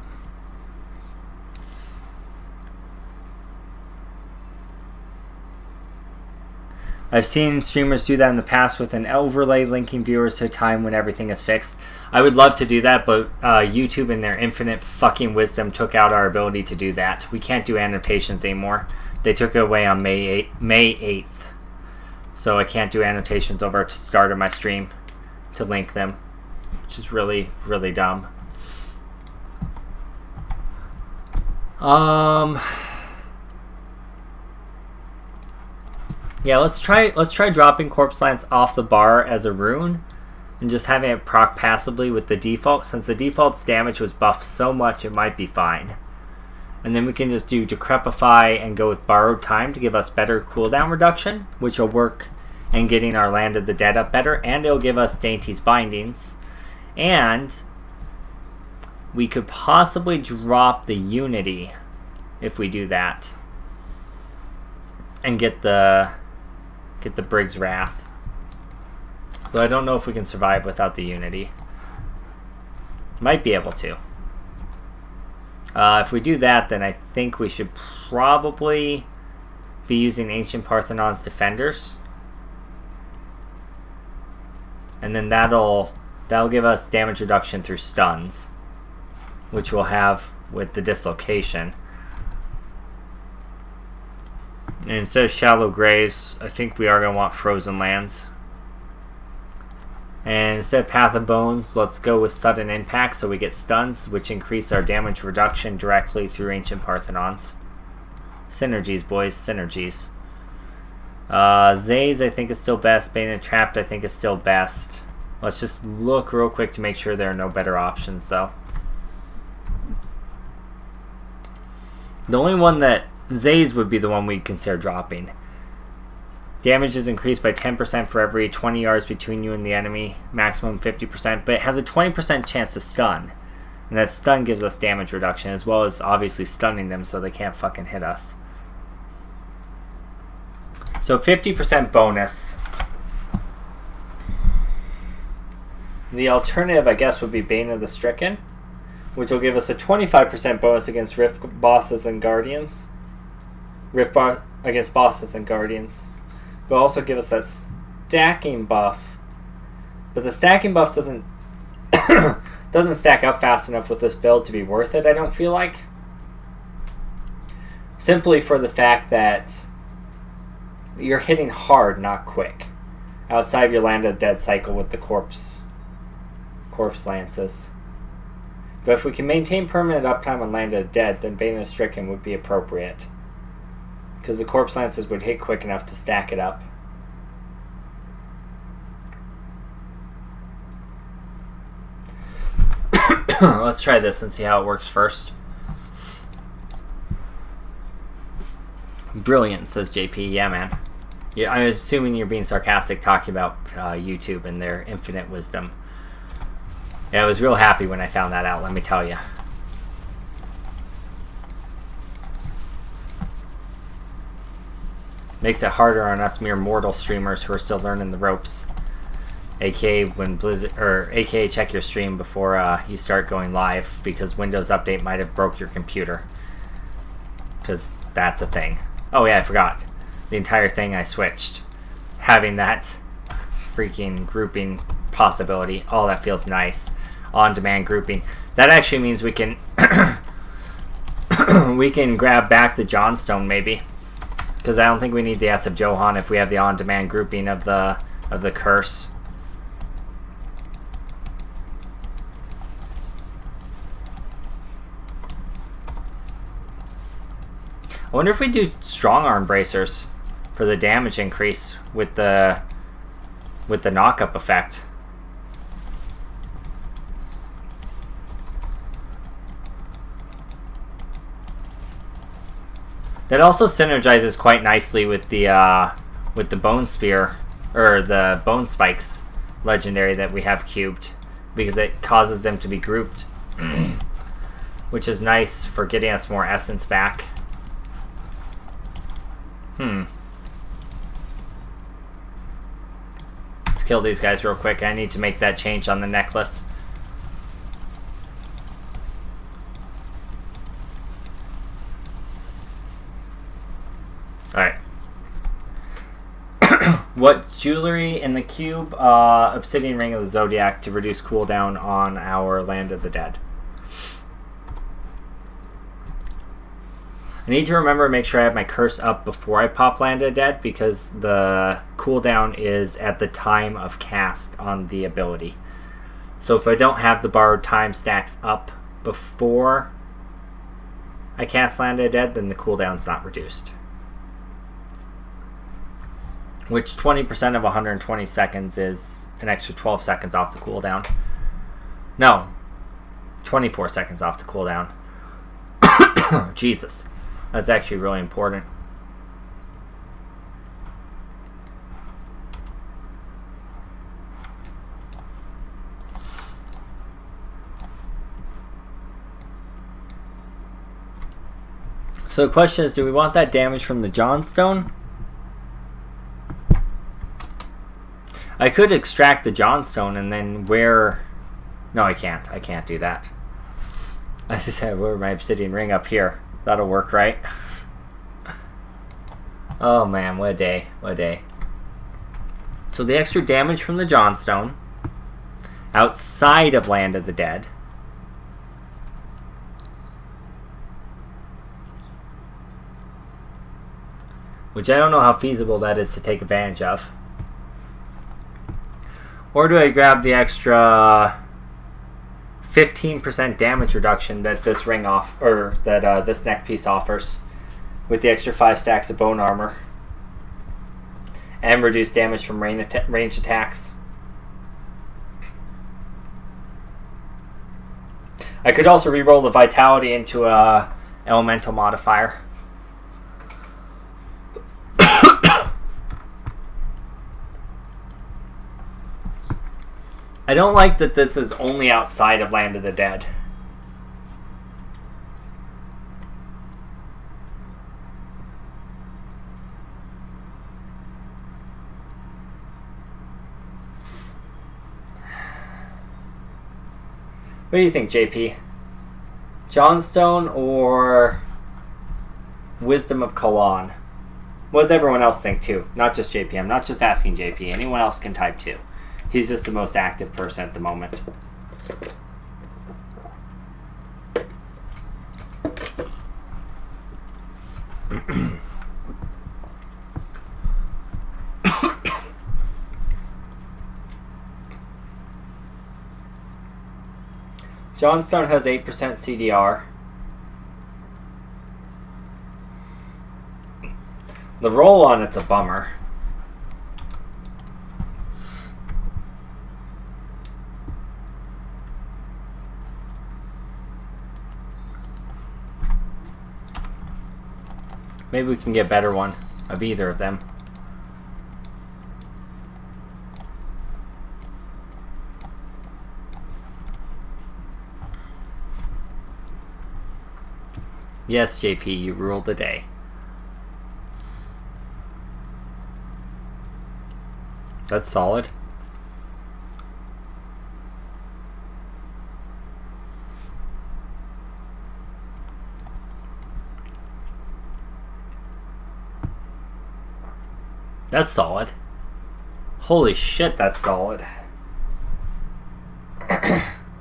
[SPEAKER 1] I've seen streamers do that in the past with an overlay linking viewers to a time when everything is fixed. I would love to do that, but YouTube in their infinite fucking wisdom took out our ability to do that. We can't do annotations anymore. They took it away on May 8th. So I can't do annotations over at the start of my stream to link them, which is really, really dumb. Yeah, let's try dropping Corpse Lance off the bar as a rune and just having it proc passively with the default. Since the default's damage was buffed so much, it might be fine. And then we can just do Decrepify and go with Borrowed Time to give us better cooldown reduction, which will work in getting our Land of the Dead up better, and it'll give us Dainty's Bindings. And we could possibly drop the Unity if we do that. And get the Brig's Wrath. Though I don't know if we can survive without the Unity. Might be able to. If we do that, then I think we should probably be using Ancient Parthenon's Defenders. And then that'll give us damage reduction through stuns, which we'll have with the Dislocation. And instead of Shallow Graves, I think we are going to want Frozen Lands. And instead of Path of Bones, let's go with Sudden Impact so we get stuns, which increase our damage reduction directly through Ancient Parthenons. Synergies, boys, synergies. Zaze I think is still best. Bane Trapped I think is still best. Let's just look real quick to make sure there are no better options though. The only one that Zaze would be the one we'd consider dropping. Damage is increased by 10% for every 20 yards between you and the enemy, maximum 50%, but it has a 20% chance to stun. And that stun gives us damage reduction, as well as obviously stunning them so they can't fucking hit us. So 50% bonus. The alternative, I guess, would be Bane of the Stricken, which will give us a 25% bonus against Rift bosses and Guardians. Against bosses and Guardians. But also give us that stacking buff. But the stacking buff doesn't stack up fast enough with this build to be worth it, I don't feel like. Simply for the fact that you're hitting hard, not quick. Outside of your Land of the Dead cycle with the Corpse Lances. But if we can maintain permanent uptime on Land of the Dead, then Bane of the Stricken would be appropriate. Because the Corpse Lances would hit quick enough to stack it up. Let's try this and see how it works first. Brilliant, says JP. Yeah, man. Yeah, I'm assuming you're being sarcastic talking about YouTube and their infinite wisdom. Yeah, I was real happy when I found that out, let me tell you. Makes it harder on us mere mortal streamers who are still learning the ropes. AKA when AKA check your stream before you start going live, because Windows Update might have broke your computer. Because that's a thing. Oh yeah, I forgot. The entire thing I switched. Having that freaking grouping possibility. Oh, that feels nice. On-demand grouping. That actually means we can we can grab back the Johnstone maybe. Because I don't think we need the S of Johan if we have the on-demand grouping of the curse. I wonder if we do strong arm bracers for the damage increase with the knock-up effect. That also synergizes quite nicely with the Bone Spear, or the Bone Spikes legendary that we have cubed, because it causes them to be grouped, which is nice for getting us more essence back. Let's kill these guys real quick. I need to make that change on the necklace. Alright. jewelry in the cube, obsidian ring of the zodiac to reduce cooldown on our Land of the Dead. I need to remember to make sure I have my curse up before I pop Land of the Dead, because the cooldown is at the time of cast on the ability. So if I don't have the borrowed time stacks up before I cast Land of the Dead, then the cooldown's not reduced. Which 20% of 120 seconds is an extra 12 seconds off the cooldown. No, 24 seconds off the cooldown. Jesus. That's actually really important. So the question is, do we want that damage from the Johnstone? I could extract the Johnstone and then wear... No, I can't. I can't do that. I just have wear my obsidian ring up here. That'll work, right? Oh man, what a day. What a day. So the extra damage from the Johnstone outside of Land of the Dead. Which I don't know how feasible that is to take advantage of. Or do I grab the extra 15% damage reduction that this ring off, or that this neck piece offers, with the extra 5 stacks of bone armor, and reduce damage from range attacks? I could also reroll the vitality into a elemental modifier. I don't like that this is only outside of Land of the Dead. What do you think, JP? Johnstone or Wisdom of Kalan? What does everyone else think too? Not just JP. I'm not just asking JP. Anyone else can type too. He's just the most active person at the moment. Johnstone has 8% CDR. The roll on it's a bummer. Maybe we can get a better one of either of them. Yes, JP, you ruled the day. That's solid. That's solid. Holy shit, that's solid.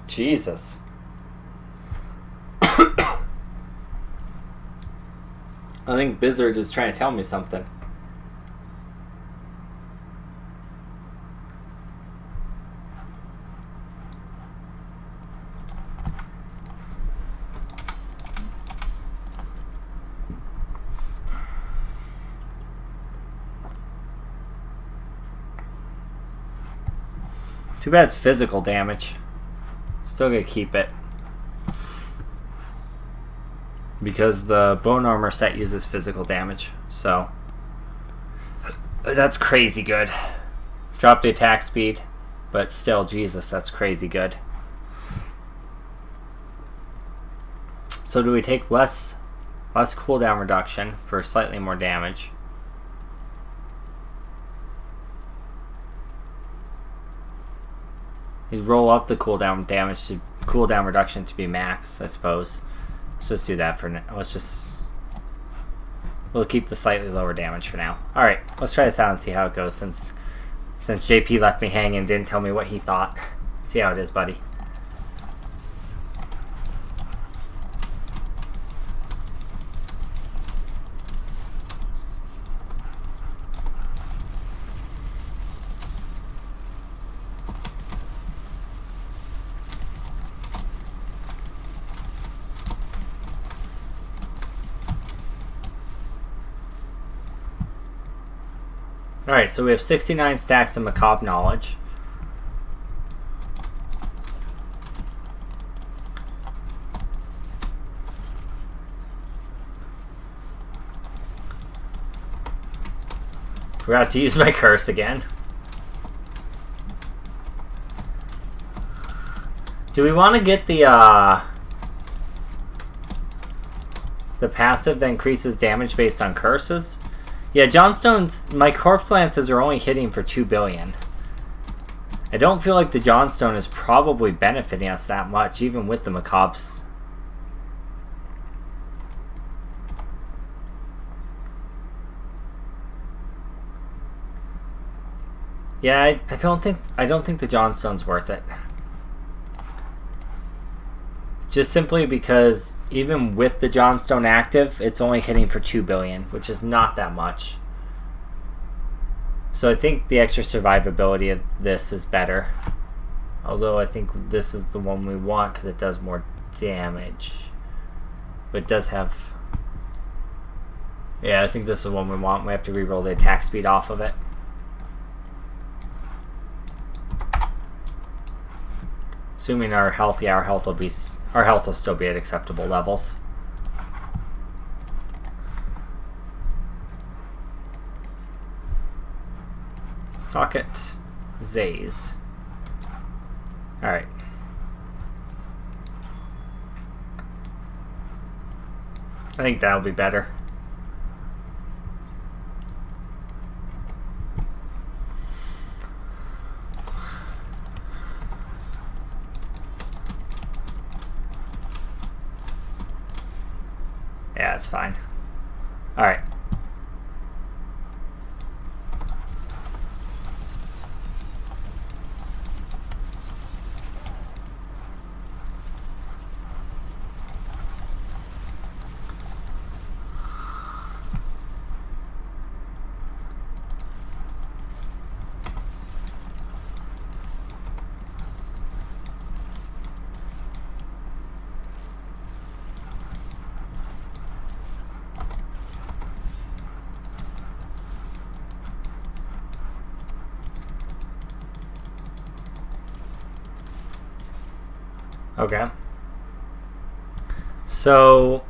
[SPEAKER 1] Jesus. I think Bizzard is trying to tell me something. Too bad it's physical damage. Still gonna keep it. Because the bone armor set uses physical damage. So that's crazy good. Drop the attack speed. But still, Jesus, that's crazy good. So do we take less cooldown reduction for slightly more damage? You roll up the cooldown damage to cooldown reduction to be max, I suppose. Let's just do that for now. We'll keep the slightly lower damage for now. Alright, let's try this out and see how it goes, since Since JP left me hanging and didn't tell me what he thought. See how it is, buddy. Alright, so we have 69 stacks of macabre knowledge. Forgot to use my curse again. Do we want to get the passive that increases damage based on curses? Yeah, Johnstone's... My Corpse Lances are only hitting for 2 billion. I don't feel like the Johnstone is probably benefiting us that much, even with the Macabres. Yeah, I don't think the Johnstone's worth it. Just simply because even with the Johnstone active, it's only hitting for 2 billion, which is not that much. So I think the extra survivability of this is better. Although I think this is the one we want because it does more damage. But it does have... Yeah, I think this is the one we want. We have to reroll the attack speed off of it. Assuming our health will still be at acceptable levels. Socket Zays. Alright. I think that'll be better. Yeah, it's fine. Alright. Okay. So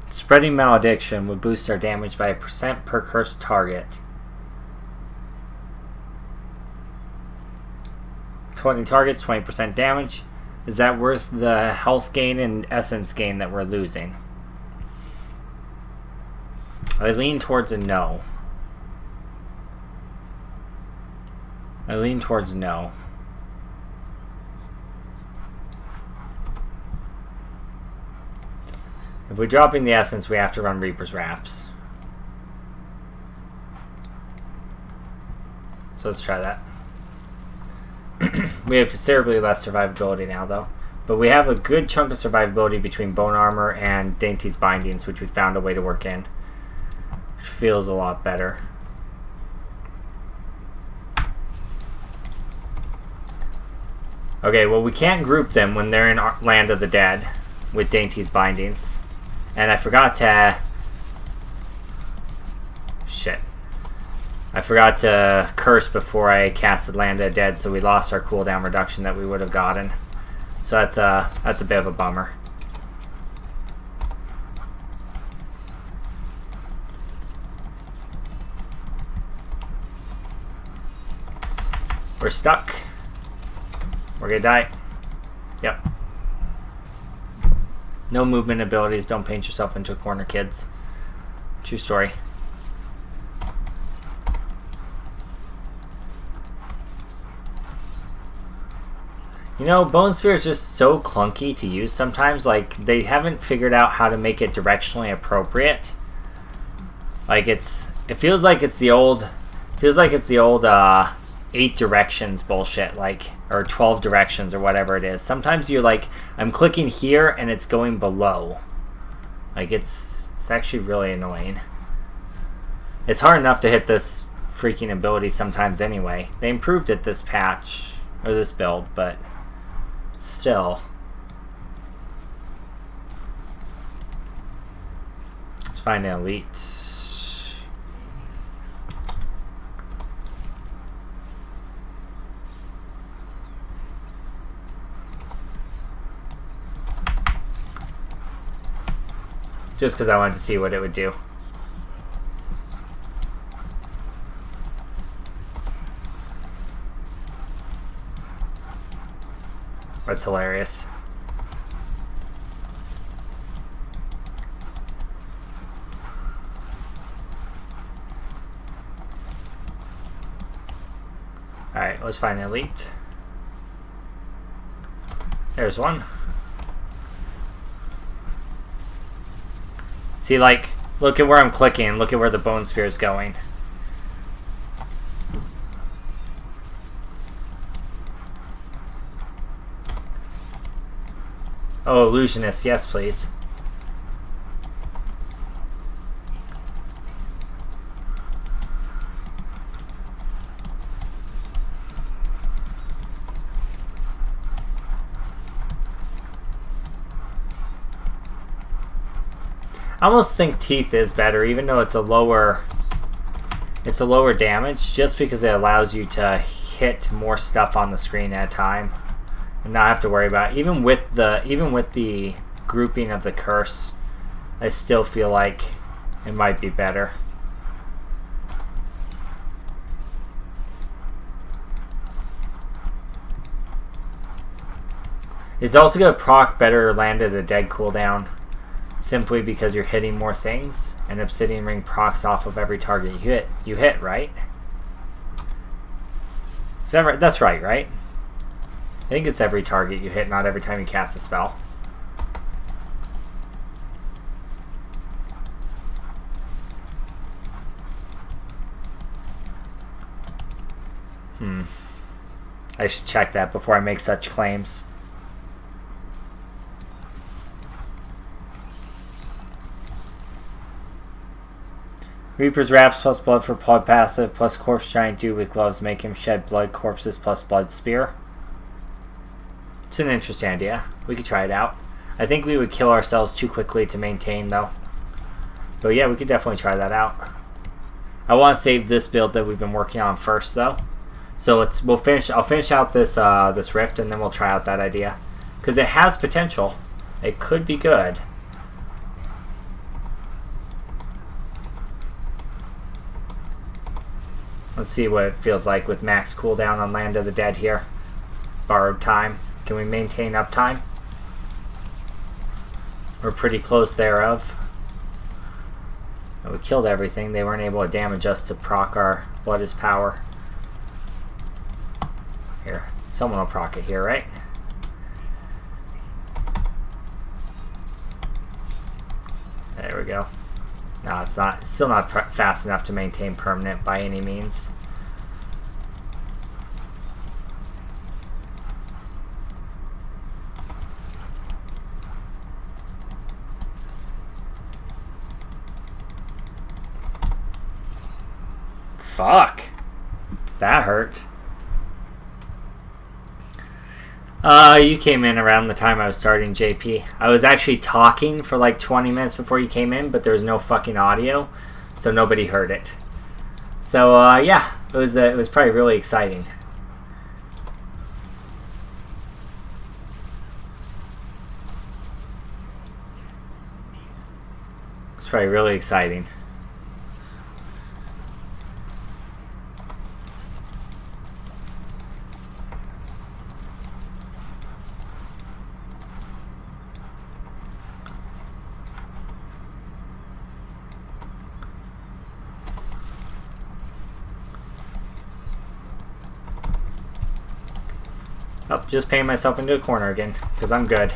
[SPEAKER 1] spreading malediction would boost our damage by 1% per cursed target. 20 targets, 20% damage. Is that worth the health gain and essence gain that we're losing? I lean towards a no. I lean towards no. If we're dropping the essence, we have to run Reaper's Wraps. So let's try that. We have considerably less survivability now, though. But we have a good chunk of survivability between Bone Armor and Dainty's Bindings, which we found a way to work in. Which feels a lot better. Okay, well, we can't group them when they're in Land of the Dead with Dainty's Bindings. And I forgot to... Shit. I forgot to curse before I casted Land of the Dead, so we lost our cooldown reduction that we would have gotten. So that's a bit of a bummer. We're stuck. We're gonna die. Yep. No movement abilities. Don't paint yourself into a corner, kids. True story. You know, Bone Spear is just so clunky to use sometimes. Like, they haven't figured out how to make it directionally appropriate. Like, it feels like it's the old 8 directions bullshit, like, or 12 directions or whatever it is. Sometimes you're like, I'm clicking here and it's going below. Like, it's actually really annoying. It's hard enough to hit this freaking ability sometimes anyway. They improved it this patch, or this build, but still. Let's find an elite. Just because I wanted to see what it would do. That's hilarious. Alright, let's find the elite. There's one. See, like, look at where I'm clicking. Look at where the Bone Spear is going. Oh, illusionist, yes, please. I almost think Teeth is better, even though it's a lower damage, just because it allows you to hit more stuff on the screen at a time and not have to worry about it. Even with the grouping of the curse, I still feel like it might be better. It's also going to proc better Land of the Dead cooldown, simply because you're hitting more things, and Obsidian Ring procs off of every target you hit, right? Is that right? That's right, right? I think it's every target you hit, not every time you cast a spell. I should check that before I make such claims. Reaper's Wraps plus blood for blood passive plus corpse giant dude with gloves make him shed blood corpses plus blood spear. It's an interesting idea. We could try it out. I think we would kill ourselves too quickly to maintain though. But yeah, we could definitely try that out. I want to save this build that we've been working on first though. So I'll finish out this this rift and then we'll try out that idea. Because it has potential. It could be good. Let's see what it feels like with max cooldown on Land of the Dead here. Borrowed time. Can we maintain uptime? We're pretty close thereof. We killed everything. They weren't able to damage us to proc our Blood is Power. Here. Someone will proc it here, right? There we go. No, it's not. It's still not fast enough to maintain permanent by any means. Fuck. That hurt. You came in around the time I was starting, JP. I was actually talking for like 20 minutes before you came in, but there was no fucking audio, so nobody heard it. So, yeah, it was probably really exciting. It's probably really exciting. Oh, just painting myself into a corner again, because I'm good.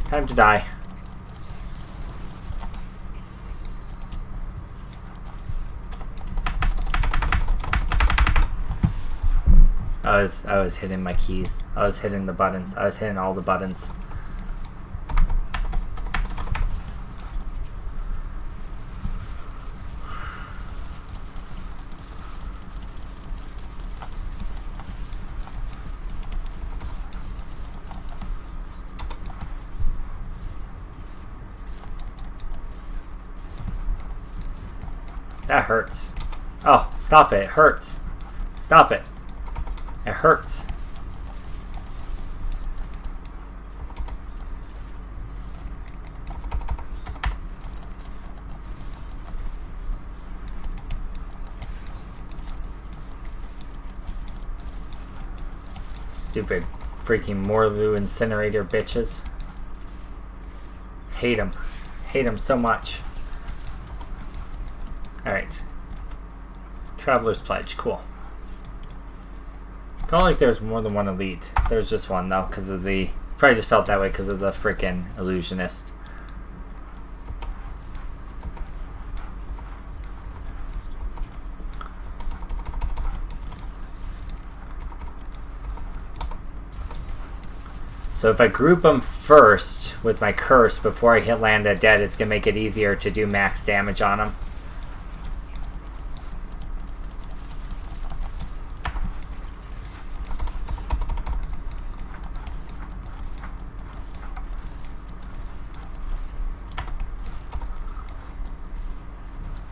[SPEAKER 1] Time to die. I was hitting my keys. I was hitting the buttons. I was hitting all the buttons. That hurts. Oh, stop it. It hurts. Stop it. It hurts. Stupid freaking Morlu incinerator bitches. Hate them. Hate them so much. Alright. Traveler's Pledge. Cool. Felt like there's more than one elite. There's just one though, because of the... Probably just felt that way because of the freaking illusionist. So if I group them first with my curse before I hit land at dead, it's going to make it easier to do max damage on them.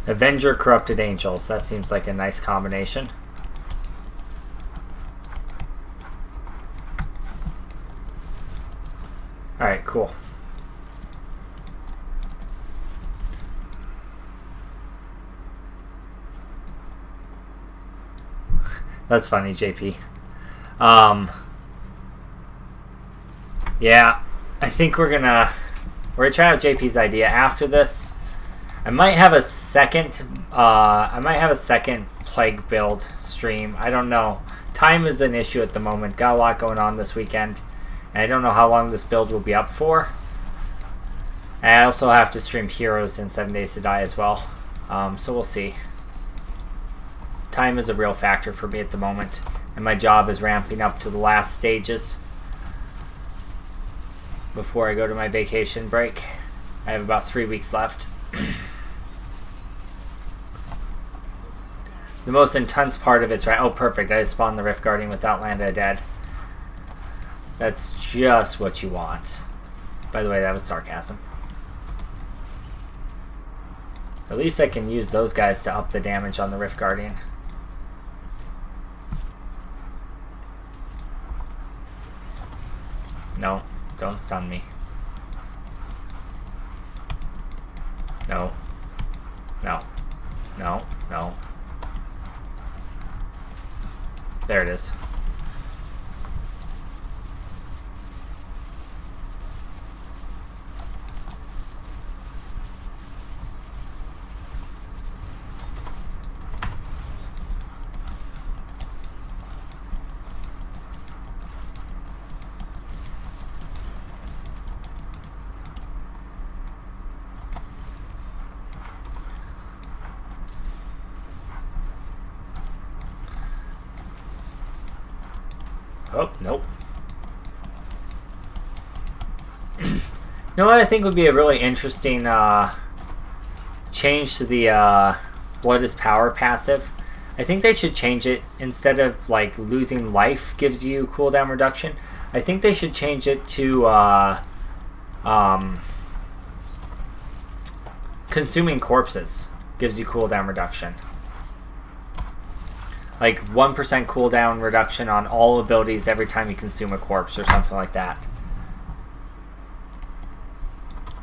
[SPEAKER 1] Avenger, Corrupted Angels. That seems like a nice combination. Alright, cool. That's funny, JP. Yeah, I think we're gonna try out JP's idea after this. I might have a second plague build stream. I don't know. Time is an issue at the moment. Got a lot going on this weekend. And I don't know how long this build will be up for. And I also have to stream Heroes in 7 Days to Die as well. So we'll see. Time is a real factor for me at the moment. And my job is ramping up to the last stages before I go to my vacation break. I have about 3 weeks left. The most intense part of it's right. Oh, perfect. I just spawned the Rift Guardian without Land of Dead. That's just what you want. By the way, that was sarcasm. At least I can use those guys to up the damage on the Rift Guardian. No, don't stun me. No. No. No. No. There it is. Oh, nope. You know what I think would be a really interesting change to the Blood is Power passive? I think they should change it. Instead of like losing life gives you cooldown reduction, I think they should change it to consuming corpses gives you cooldown reduction. Like 1% cooldown reduction on all abilities every time you consume a corpse or something like that.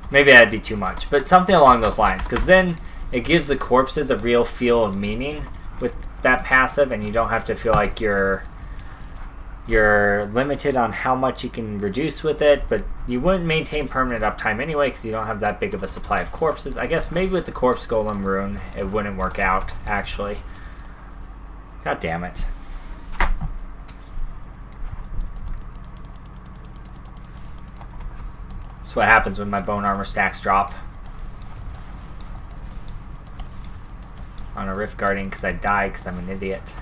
[SPEAKER 1] Maybe that'd be too much, but something along those lines, because then it gives the corpses a real feel of meaning with that passive, and you don't have to feel like you're limited on how much you can reduce with it, but you wouldn't maintain permanent uptime anyway because you don't have that big of a supply of corpses. I guess maybe with the Corpse Golem rune it wouldn't work out, actually. God damn it. That's what happens when my bone armor stacks drop. On a Rift Guardian because I died because I'm an idiot.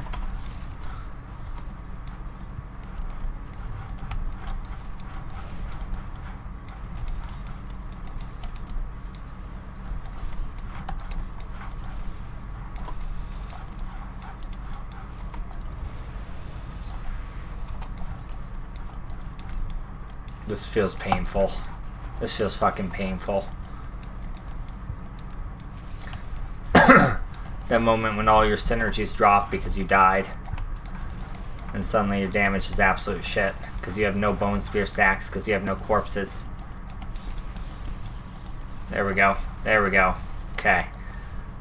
[SPEAKER 1] This feels painful. This feels fucking painful. That moment when all your synergies drop because you died. And suddenly your damage is absolute shit. Because you have no bone spear stacks. Because you have no corpses. There we go. There we go. Okay.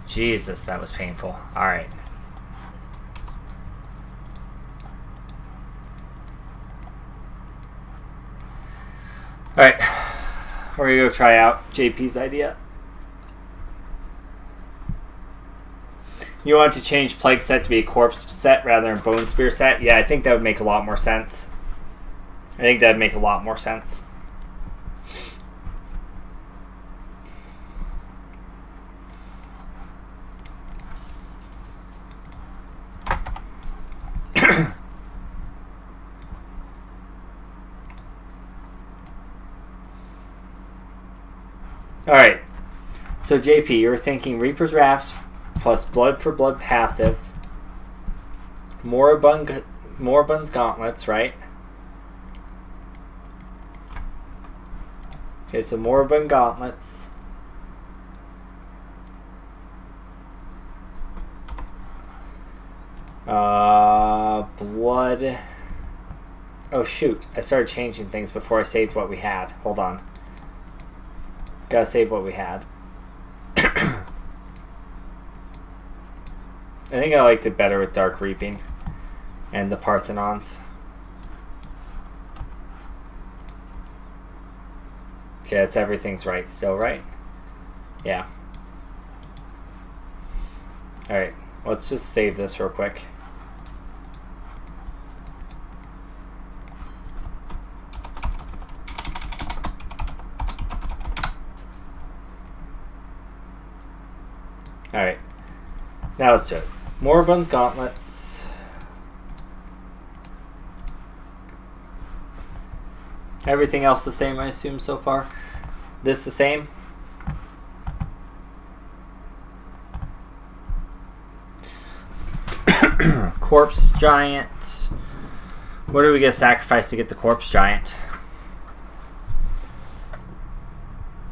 [SPEAKER 1] Jesus, that was painful. Alright. Alright. We're gonna go try out JP's idea. You want to change Plague set to be a corpse set rather than bone spear set? Yeah, I think that would make a lot more sense. I think that would make a lot more sense. Alright. So JP, you were thinking Reaper's Wrath plus Blood for Blood passive. Moribund's Gauntlets, right? Okay, so Moribund Gauntlets. Blood. Oh shoot, I started changing things before I saved what we had. Hold on. Gotta save what we had. I think I liked it better with Dark Reaping and the Parthenons. Okay, that's everything's right. Still right? Yeah. Alright, let's just save this real quick. Alright, now let's do it. Moribund's Gauntlets. Everything else the same, I assume, so far. This the same. Corpse Giant. What are we going to sacrifice to get the Corpse Giant?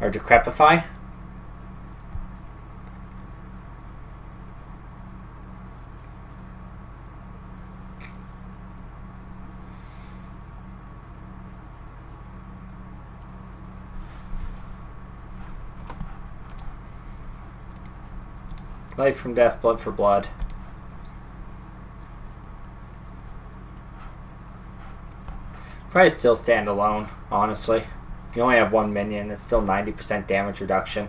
[SPEAKER 1] Or Decrepify? Life from Death, Blood for Blood. Probably still stand alone, honestly. You only have one minion, it's still 90% damage reduction.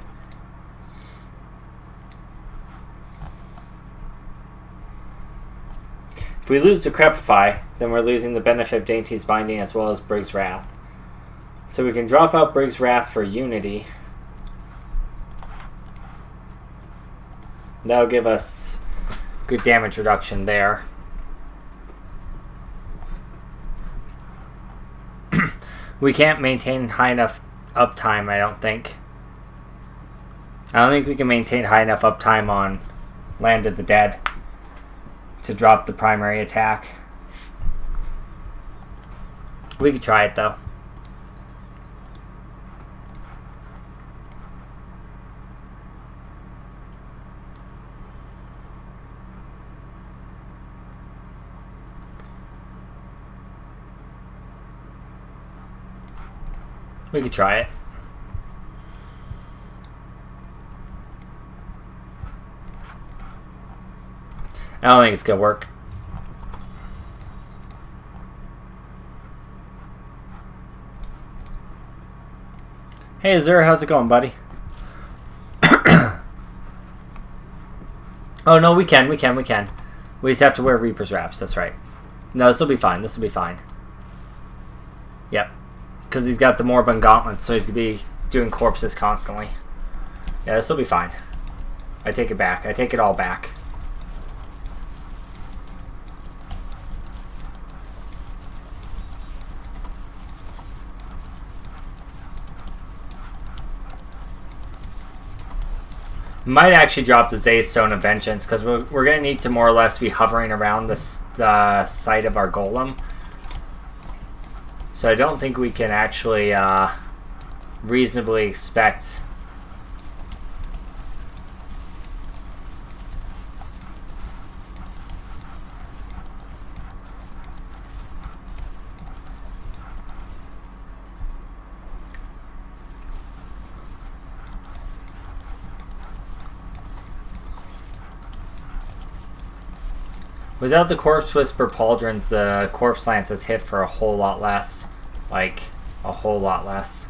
[SPEAKER 1] If we lose Decrepify, then we're losing the benefit of Dainty's Binding as well as Brig's Wrath. So we can drop out Brig's Wrath for Unity. That'll give us good damage reduction there. We can't maintain high enough uptime, I don't think. I don't think we can maintain high enough uptime on Land of the Dead to drop the primary attack. We could try it though. We could try it. I don't think it's gonna work. Hey Azur, how's it going, buddy? Oh no, we can. We just have to wear Reaper's Wraps, that's right. No, this will be fine, Yep. Because he's got the Moribund Gauntlets, so he's going to be doing corpses constantly. Yeah, this will be fine. I take it back. I take it all back. Might actually drop the Zaystone of Vengeance, because we're going to need to more or less be hovering around the site of our golem. So I don't think we can actually reasonably expect... Without the Corpse Whisper Pauldrons, the Corpse Lance is hit for a whole lot less. Like, a whole lot less.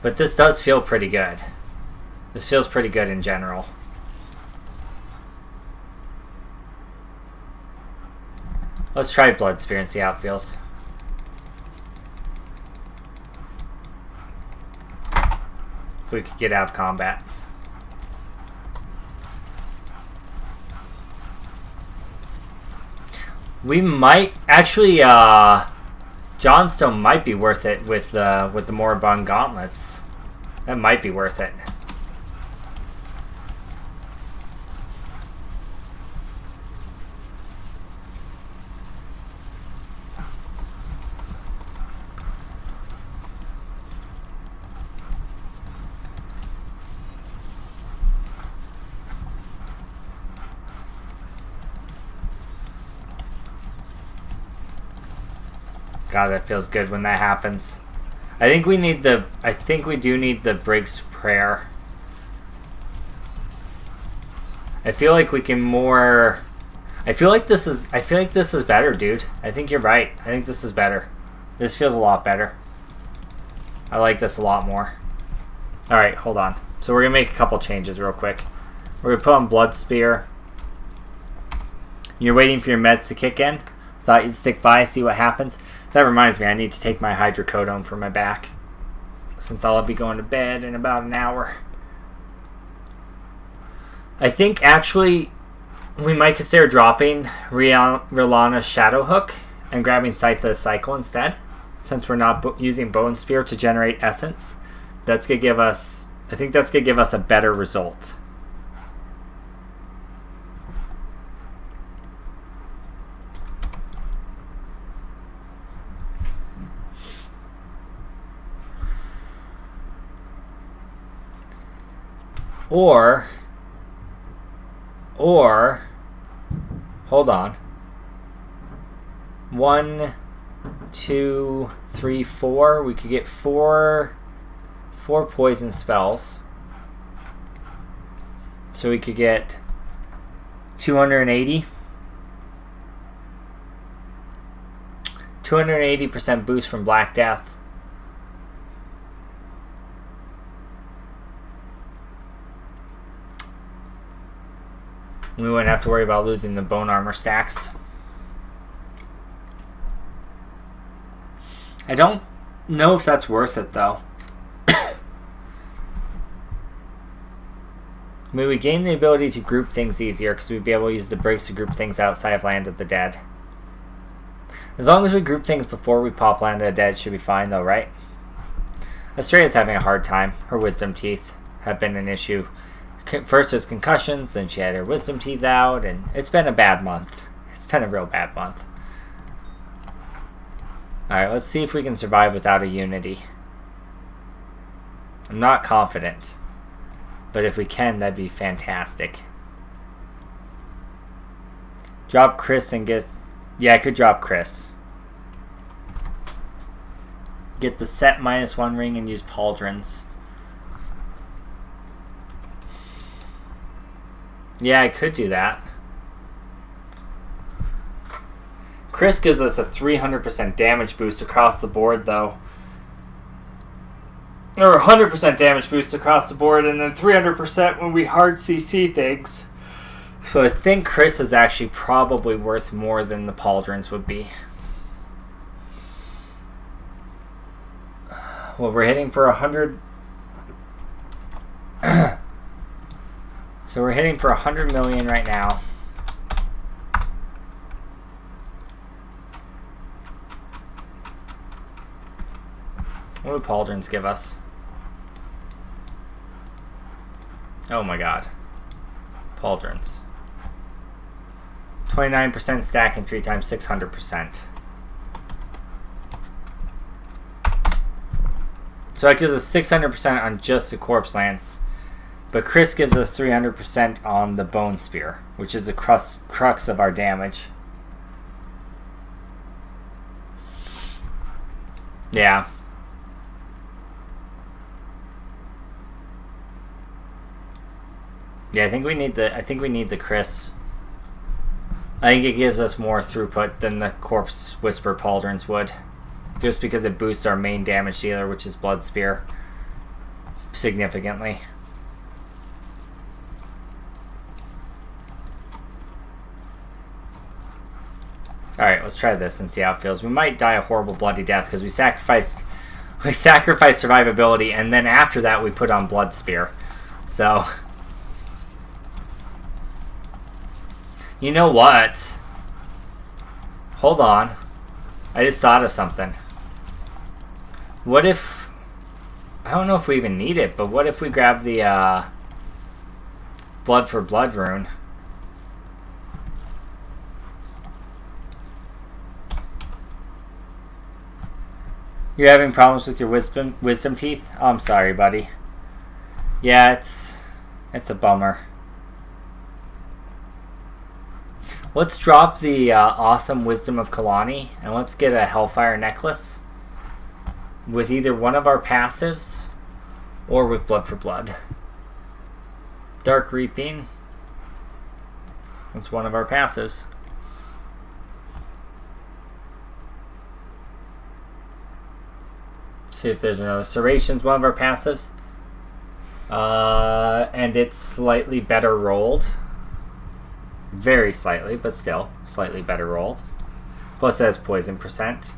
[SPEAKER 1] But this does feel pretty good. This feels pretty good in general. Let's try Blood Spear and see how it feels. If we could get out of combat. We might actually Johnstone might be worth it with the Moribund Gauntlets. That might be worth it. God, that feels good when that happens. I think we do need the Brig's Prayer. I feel like we can more... I feel like this is better, dude. I think you're right. I think this is better. This feels a lot better. I like this a lot more. Alright, hold on. So we're going to make a couple changes real quick. We're going to put on Blood Spear. You're waiting for your meds to kick in. Thought you'd stick by, see what happens. That reminds me, I need to take my hydrocodone for my back, since I'll be going to bed in about an hour. I think, actually, we might consider dropping Rilana's Shadow Hook and grabbing Scythe of the Cycle instead, since we're not using Bone Spear to generate Essence. That's going to give us... I think that's going to give us a better result. Or, hold on. 1, 2, 3, 4. We could get four poison spells. So we could get 280. 280% boost from Black Death. We wouldn't have to worry about losing the bone armor stacks. I don't know if that's worth it, though. I mean, we gain the ability to group things easier because we'd be able to use the Briggs to group things outside of Land of the Dead. As long as we group things before we pop Land of the Dead, it should be fine, though, right? Estrella's having a hard time. Her wisdom teeth have been an issue. First was concussions, then she had her wisdom teeth out, and it's been a bad month. It's been a real bad month. Alright, let's see if we can survive without a Unity. I'm not confident, but if we can, that'd be fantastic. Drop Chris and get... Yeah, I could drop Chris. Get the set -1 ring and use Pauldrons. Yeah, I could do that. Chris gives us a 300% damage boost across the board, though. Or 100% damage boost across the board, and then 300% when we hard CC things. So I think Chris is actually probably worth more than the Pauldrons would be. Well, we're hitting for 100. So we're hitting for 100 million right now. What do pauldrons give us? Oh my god. Pauldrons. 29% stacking 3 times 600%. So that gives us 600% on just the corpse lance. But Chris gives us 300% on the bone spear, which is the crux of our damage. Yeah. Yeah, I think we need the Chris. I think it gives us more throughput than the Corpse Whisper Pauldrons would. Just because it boosts our main damage dealer, which is Blood Spear, significantly. Alright, let's try this and see how it feels. We might die a horrible bloody death because we sacrificed survivability, and then after that we put on Blood Spear. So, you know what? Hold on. I just thought of something. What if... I don't know if we even need it, but what if we grab the Blood for Blood rune? You're having problems with your wisdom teeth? Oh, I'm sorry, buddy. Yeah, it's a bummer. Let's drop the awesome Wisdom of Kalani, and let's get a Hellfire necklace with either one of our passives or with Blood for Blood. Dark Reaping. That's one of our passives. See if there's another. Serration's one of our passives. And it's slightly better rolled. Very slightly, but still slightly better rolled. Plus it has poison percent.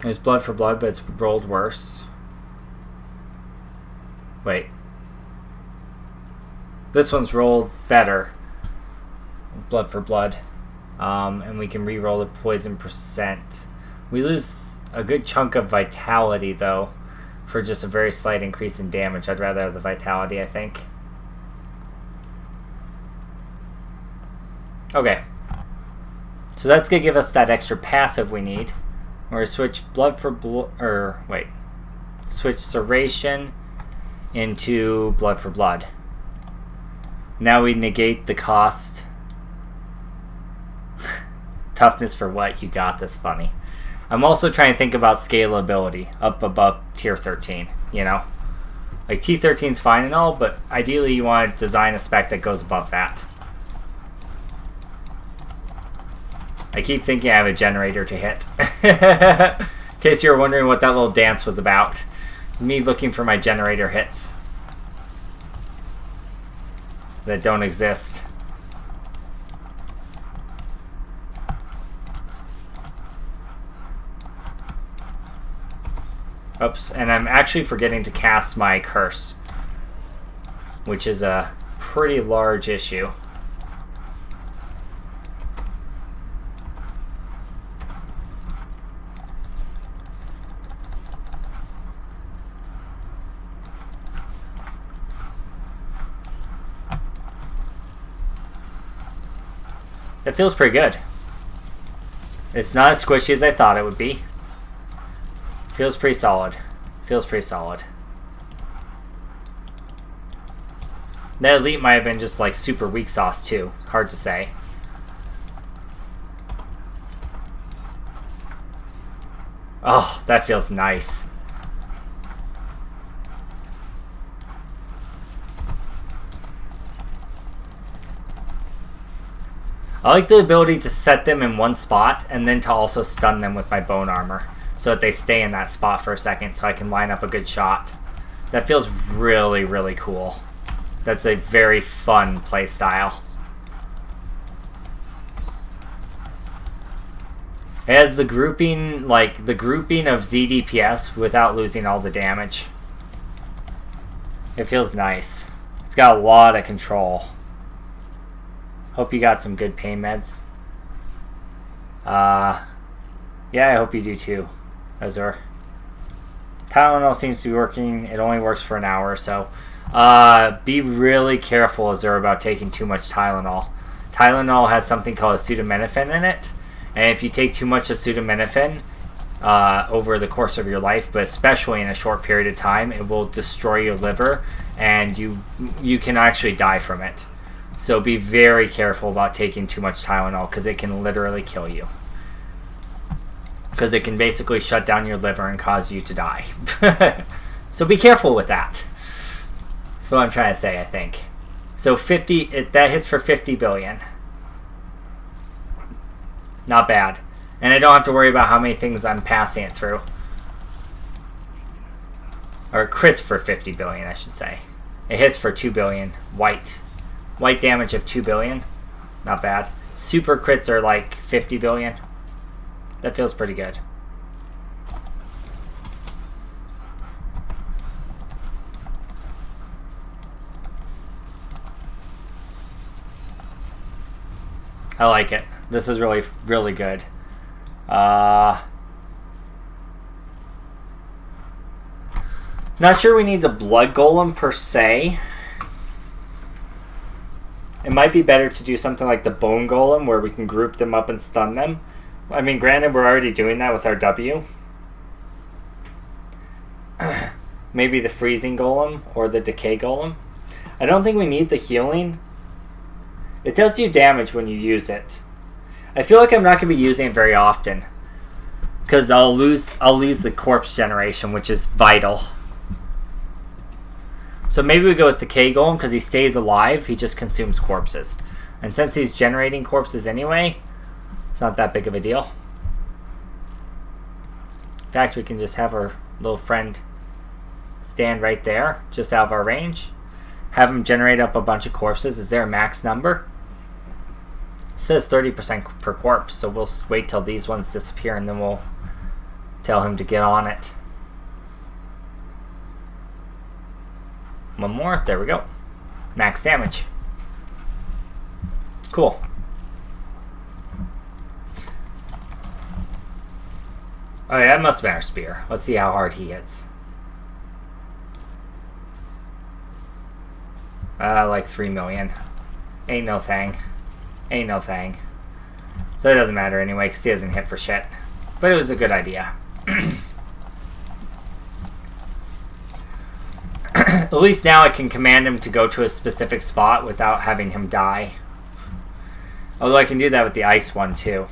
[SPEAKER 1] There's Blood for Blood, but it's rolled worse. Wait. This one's rolled better. Blood for Blood. And we can re-roll the poison percent. We lose a good chunk of vitality, though, for just a very slight increase in damage. I'd rather have the vitality, I think. Okay. So that's going to give us that extra passive we need. We're going to switch Blood for Blood, or wait. Switch Serration into Blood for Blood. Now we negate the cost. Toughness for what? You got this, funny. I'm also trying to think about scalability up above tier 13, you know? Like, T13 is fine and all, but ideally you want to design a spec that goes above that. I keep thinking I have a generator to hit. In case you were wondering what that little dance was about. Me looking for my generator hits. That don't exist. Oops, and I'm actually forgetting to cast my curse, which is a pretty large issue. That feels pretty good. It's not as squishy as I thought it would be. Feels pretty solid. Feels pretty solid. That elite might have been just like super weak sauce too. Hard to say. Oh, that feels nice. I like the ability to set them in one spot and then to also stun them with my bone armor, so that they stay in that spot for a second so I can line up a good shot. That feels really, really cool. That's a very fun playstyle. It has the grouping, like the grouping of ZDPS without losing all the damage. It feels nice. It's got a lot of control. Hope you got some good pain meds. Yeah, I hope you do too, Azur. Tylenol seems to be working. It only works for an hour or so. Be really careful, Azur, about taking too much Tylenol. Tylenol has something called acetaminophen in it. And if you take too much acetaminophen over the course of your life, but especially in a short period of time, it will destroy your liver and you can actually die from it. So be very careful about taking too much Tylenol because it can literally kill you. Because it can basically shut down your liver and cause you to die. So be careful with that. That's what I'm trying to say, I think. So that hits for 50 billion. Not bad. And I don't have to worry about how many things I'm passing it through. Or crits for 50 billion, I should say. It hits for 2 billion. White. White damage of 2 billion. Not bad. Super crits are like 50 billion. That feels pretty good. I like it. This is really, really good. Not sure we need the blood golem per se. It might be better to do something like the bone golem where we can group them up and stun them. I mean, granted, we're already doing that with our W. Maybe the freezing golem or the decay golem. I don't think we need the healing. It does do damage when you use it. I feel like I'm not going to be using it very often. Because I'll lose the corpse generation, which is vital. So maybe we go with Decay Golem because he stays alive. He just consumes corpses. And since he's generating corpses anyway, it's not that big of a deal. In fact, we can just have our little friend stand right there, just out of our range. Have him generate up a bunch of corpses. Is there a max number? It says 30% per corpse, so we'll wait till these ones disappear and then we'll tell him to get on it. One more. There we go. Max damage. Cool. Oh yeah, that must have been our spear. Let's see how hard he hits. Like 3 million. Ain't no thing. Ain't no thing. So it doesn't matter anyway, because he doesn't hit for shit. But it was a good idea. At least now I can command him to go to a specific spot without having him die. Although I can do that with the ice one too.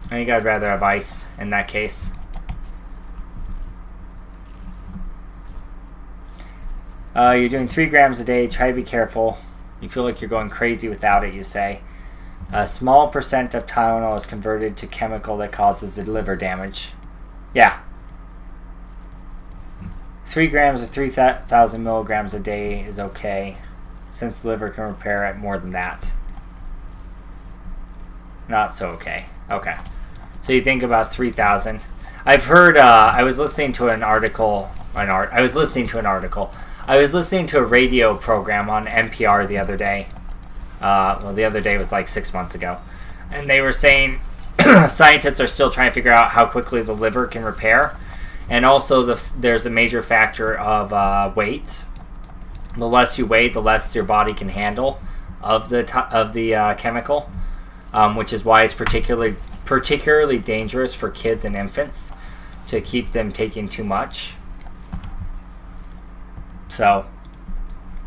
[SPEAKER 1] I think I'd rather have ice in that case. You're doing 3 grams a day. Try to be careful. You feel like you're going crazy without it, you say. A small percent of Tylenol is converted to chemical that causes the liver damage. Yeah. 3 grams or 3,000 milligrams a day is okay, since the liver can repair at more than that. Not so okay. Okay. So you think about 3,000. I've heard, I was listening to an article, I was listening to a radio program on NPR the other day. Well, the other day was like 6 months ago. And they were saying scientists are still trying to figure out how quickly the liver can repair. And also there's a major factor of weight. The less you weigh, the less your body can handle of the chemical. Which is why it's particularly dangerous for kids and infants to keep them taking too much. So,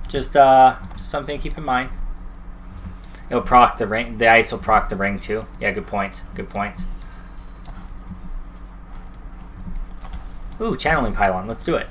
[SPEAKER 1] just something to keep in mind. It'll proc the ring. The ice will proc the ring too. Yeah, good point. Good point. Ooh, channeling pylon. Let's do it.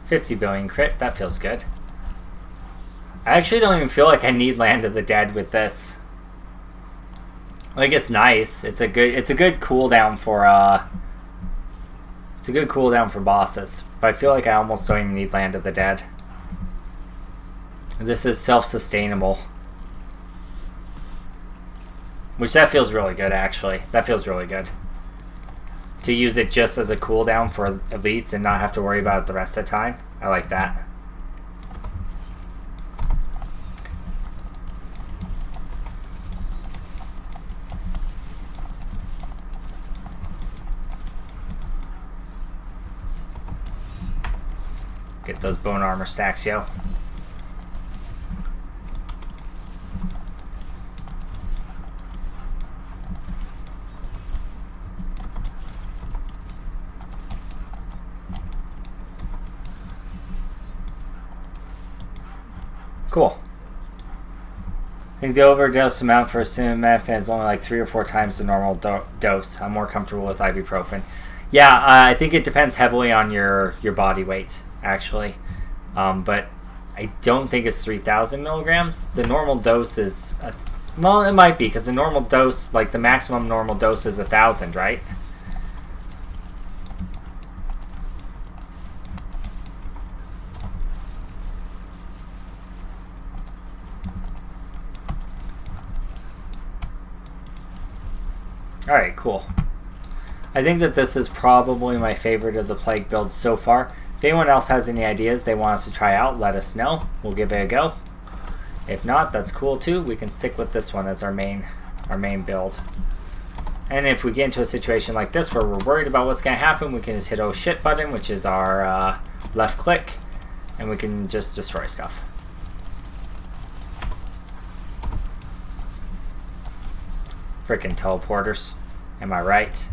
[SPEAKER 1] 50 billion crit, that feels good. I actually don't even feel like I need Land of the Dead with this. Like, it's nice. It's a good cooldown for it's a good cooldown for bosses. But I feel like I almost don't even need Land of the Dead. This is self-sustainable. Which that feels really good, actually. That feels really good. To use it just as a cooldown for elites and not have to worry about it the rest of the time. I like that. Get those bone armor stacks, yo. Cool. I think the overdose amount for acetaminophen is only like 3 or 4 times the normal dose. I'm more comfortable with ibuprofen. Yeah, I think it depends heavily on your body weight, actually. But I don't think it's 3,000 milligrams. The normal dose is... well, it might be, because the normal dose, like the maximum normal dose is 1,000, right? Alright, cool. I think that this is probably my favorite of the Plague builds so far. If anyone else has any ideas they want us to try out, let us know. We'll give it a go. If not, that's cool too. We can stick with this one as our main build. And if we get into a situation like this where we're worried about what's going to happen, we can just hit oh shit button, which is our left click, and we can just destroy stuff. Frickin' teleporters. Am I right?